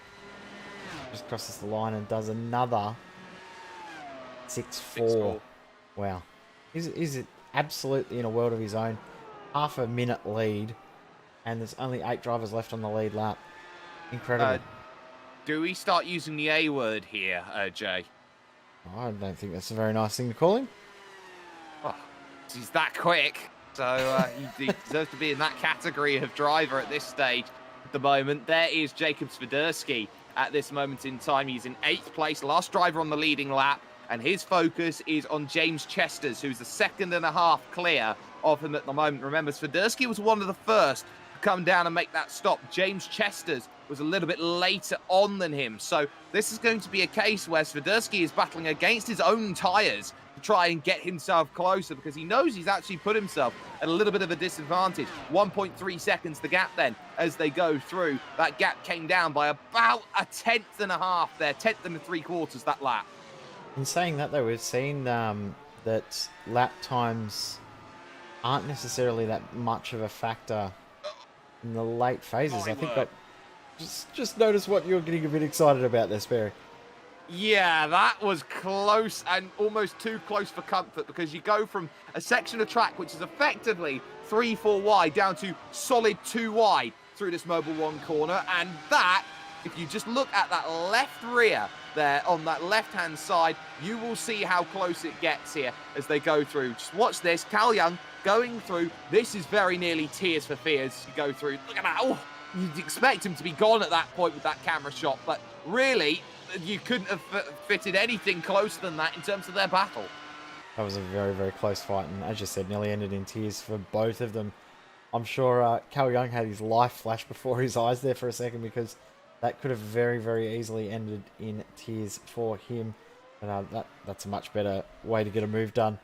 Just crosses the line and does another 6.4. Wow. He's absolutely in a world of his own. Half a minute lead, and there's only 8 drivers left on the lead lap. Incredible. Do we start using the A word here, Jay? I don't think that's a very nice thing to call him. Oh, he's that quick. So he deserves to be in that category of driver at this stage at the moment. There is Jacob Spedersky at this moment in time. He's in 8th place, last driver on the leading lap, and his focus is on James Chesters, who's a 2.5 seconds clear of him at the moment. Remember, Spedersky was one of the first to come down and make that stop. James Chesters was a little bit later on than him. So this is going to be a case where Spedersky is battling against his own tyres to try and get himself closer, because he knows he's actually put himself at a little bit of a disadvantage. 1.3 seconds the gap then as they go through. That gap came down by about 1.5 seconds there, 1.75 seconds that lap. In saying that though, we've seen that lap times aren't necessarily that much of a factor in the late phases. I think that just notice what you're getting a bit excited about there, Sperry. Yeah, that was close and almost too close for comfort, because you go from a section of track which is effectively 3-4 wide down to solid 2 wide through this Mobil 1 corner. And that, if you just look at that left rear there on that left-hand side, you will see how close it gets here as they go through. Just watch this. Cal Young going through. This is very nearly tears for fears. You go through. Look at that. Oh, you'd expect him to be gone at that point with that camera shot, but really, you couldn't have fitted anything closer than that in terms of their battle. That was a very, very close fight, and as you said, nearly ended in tears for both of them. I'm sure Cal Young had his life flash before his eyes there for a second, because that could have very, very easily ended in tears for him. But that's a much better way to get a move done.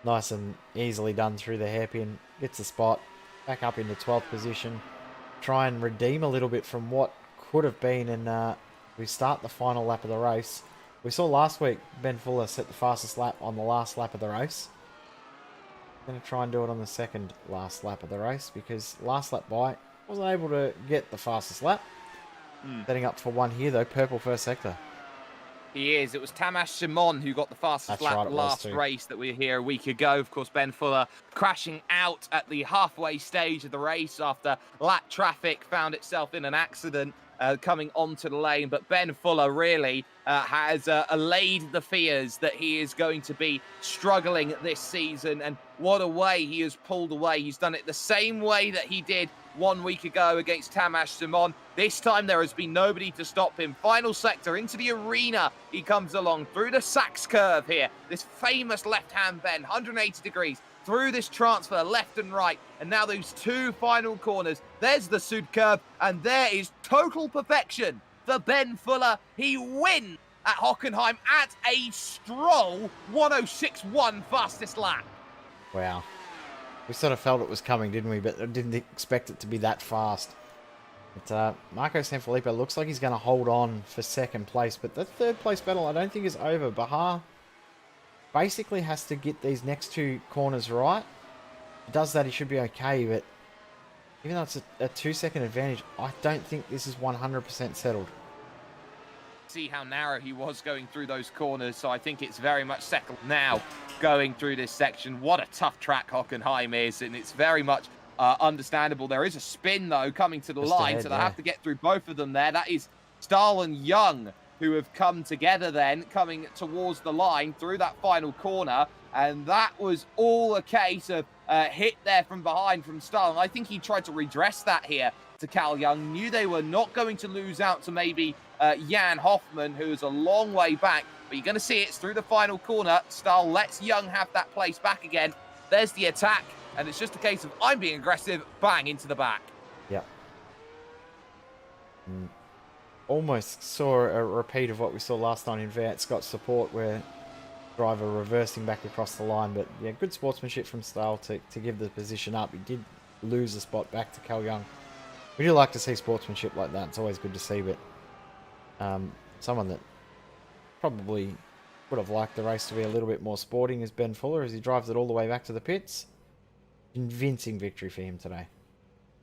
Nice and easily done through the hairpin. Gets the spot, back up into 12th position. Try and redeem a little bit from what could have been, and we start the final lap of the race. We saw last week Ben Fuller set the fastest lap on the last lap of the race. I'm going to try and do it on the second last lap of the race, because last lap by wasn't able to get the fastest lap. Setting up for one here though, purple first sector. He is. It was Tamas Shimon who got the fastest lap last race that we were here a week ago. Of course, Ben Fuller crashing out at the halfway stage of the race after lap traffic found itself in an accident coming onto the lane. But Ben Fuller really has allayed the fears that he is going to be struggling this season. And what a way he has pulled away. He's done it the same way that he did 1 week ago against Tamas Simon. This time there has been nobody to stop him. Final sector into the arena. He comes along through the Sachs curve here. This famous left-hand bend, 180 degrees. Through this transfer, left and right. And now those 2 final corners. There's the Sud curve. And there is total perfection for Ben Fuller. He wins at Hockenheim at a strong 106.1 fastest lap. Wow. We sort of felt it was coming, didn't we? But didn't expect it to be that fast. But Marco Sanfilippo looks like he's going to hold on for second place. But the third place battle I don't think is over. Bahar basically has to get these next 2 corners right. If he does that, he should be okay. But even though it's a 2-second advantage, I don't think this is 100% settled. See how narrow he was going through those corners, so I think it's very much settled now going through this section. What a tough track Hockenheim is, and it's very much understandable. There is a spin though coming to the line, so they have to get through both of them there. That is Stahl and Young who have come together then, coming towards the line through that final corner, and that was all a case of hit there from behind from Stahl. And I think he tried to redress that here to Cal Young, knew they were not going to lose out to maybe Jan Hoffman, who's a long way back, but you're going to see it's through the final corner. Stahl lets Young have that place back again. There's the attack, and it's just a case of I'm being aggressive, bang, into the back. Yep. Almost saw a repeat of what we saw last night in Vert Scott's support, where driver reversing back across the line. But yeah, good sportsmanship from Stahl to give the position up. He did lose the spot back to Cal Young. We do like to see sportsmanship like that. It's always good to see, but someone that probably would have liked the race to be a little bit more sporting is Ben Fuller, as he drives it all the way back to the pits. Convincing victory for him today.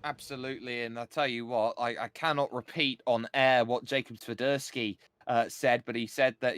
Absolutely, and I tell you what, I cannot repeat on air what Jacob Spedersky said, but he said that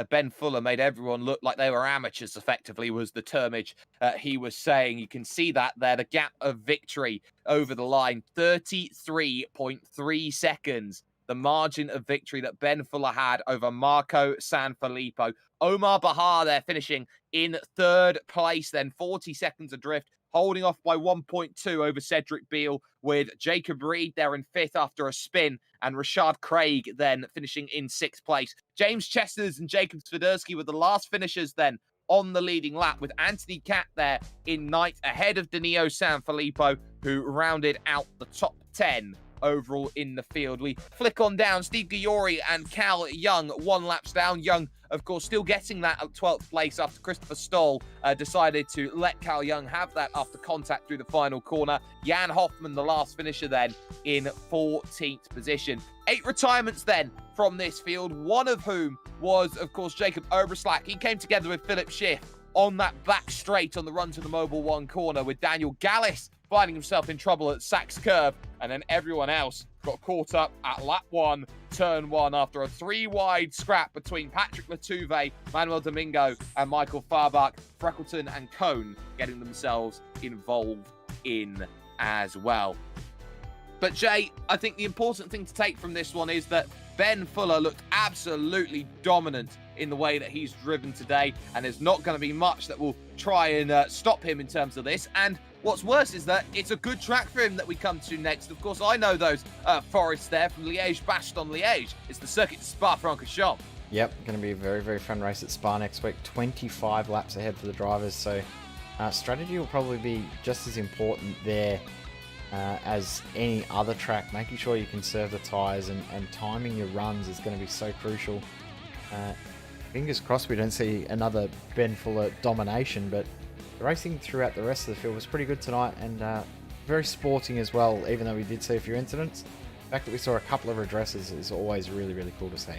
Ben Fuller made everyone look like they were amateurs, effectively, was the termage he was saying. You can see that there, the gap of victory over the line, 33.3 seconds. The margin of victory that Ben Fuller had over Marco Sanfilippo. Omar Bahar there finishing in 3rd place, then 40 seconds adrift, holding off by 1.2 over Cedric Beale, with Jacob Reed there in 5th after a spin, and Rashad Craig then finishing in 6th place. James Chesters and Jacob Spedersky were the last finishers then on the leading lap, with Anthony Catt there in 9th ahead of Danilo Sanfilippo, who rounded out the top 10 overall in the field. We flick on down. Steve Giori and Cal Young 1 laps down. Young, of course, still getting that at 12th place after Christopher Stoll decided to let Cal Young have that after contact through the final corner. Jan Hoffman, the last finisher then, in 14th position. 8 retirements then from this field, one of whom was, of course, Jacob Oberslack. He came together with Philip Schiff on that back straight on the run to the Mobil 1 corner, with Daniel Gallis finding himself in trouble at Sachs Curve, and then everyone else got caught up at lap 1, turn 1, after a 3-wide scrap between Patrick Latuve, Manuel Domingo, and Michael Farbach. Freckleton and Cohn getting themselves involved in as well. But Jay, I think the important thing to take from this one is that Ben Fuller looked absolutely dominant in the way that he's driven today, and there's not going to be much that will try and stop him in terms of this. And what's worse is that it's a good track for him that we come to next. Of course, I know those forests there from Liège-Bastogne-Liège. It's the Circuit de Spa-Francorchamps. Yep, going to be a very, very fun race at Spa next week. 25 laps ahead for the drivers, so strategy will probably be just as important there as any other track. Making sure you conserve the tyres and timing your runs is going to be so crucial. Fingers crossed we don't see another Ben Fuller domination, but the racing throughout the rest of the field was pretty good tonight, and very sporting as well, even though we did see a few incidents. The fact that we saw a couple of redresses is always really, really cool to see.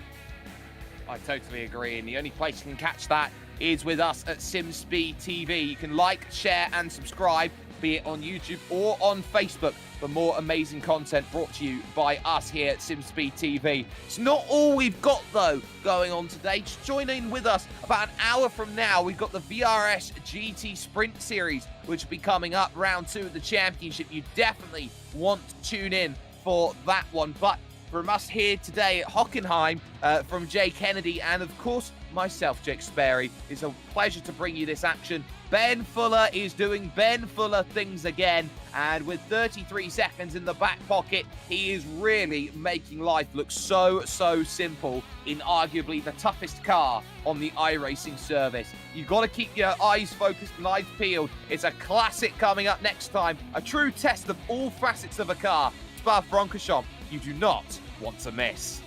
I totally agree, and the only place you can catch that is with us at SimSpeed TV. You can like, share, and subscribe, be it on YouTube or on Facebook, for more amazing content brought to you by us here at SimSpeed TV. It's not all we've got, though, going on today. Just join in with us about an hour from now. We've got the VRS GT Sprint Series, which will be coming up, round 2 of the championship. You definitely want to tune in for that one. But from us here today at Hockenheim, from Jay Kennedy and, of course, myself, Jake Sperry, it's a pleasure to bring you this action. Ben Fuller is doing Ben Fuller things again, and with 33 seconds in the back pocket, he is really making life look so simple in arguably the toughest car on the iRacing service. You've got to keep your eyes focused and eyes peeled. It's a classic coming up next time, a true test of all facets of a car. Spa-Francorchamps, you do not want to miss.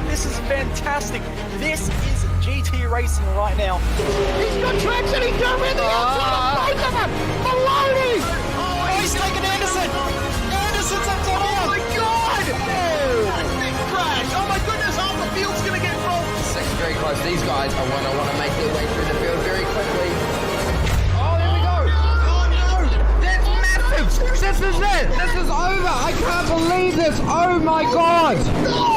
This is fantastic. This is GT racing right now. He's got traction, he's got everything outside of both of them! Maloney! Oh, he's taking Anderson. Anderson's up top. Oh my god! Oh! Big crash! Oh my goodness, half the field's gonna get rolled! Second very close. These guys are want to make their way through the field very quickly. Oh, here we go. Oh no! That's massive! This is it! This is over! I can't believe this! Oh my god! No!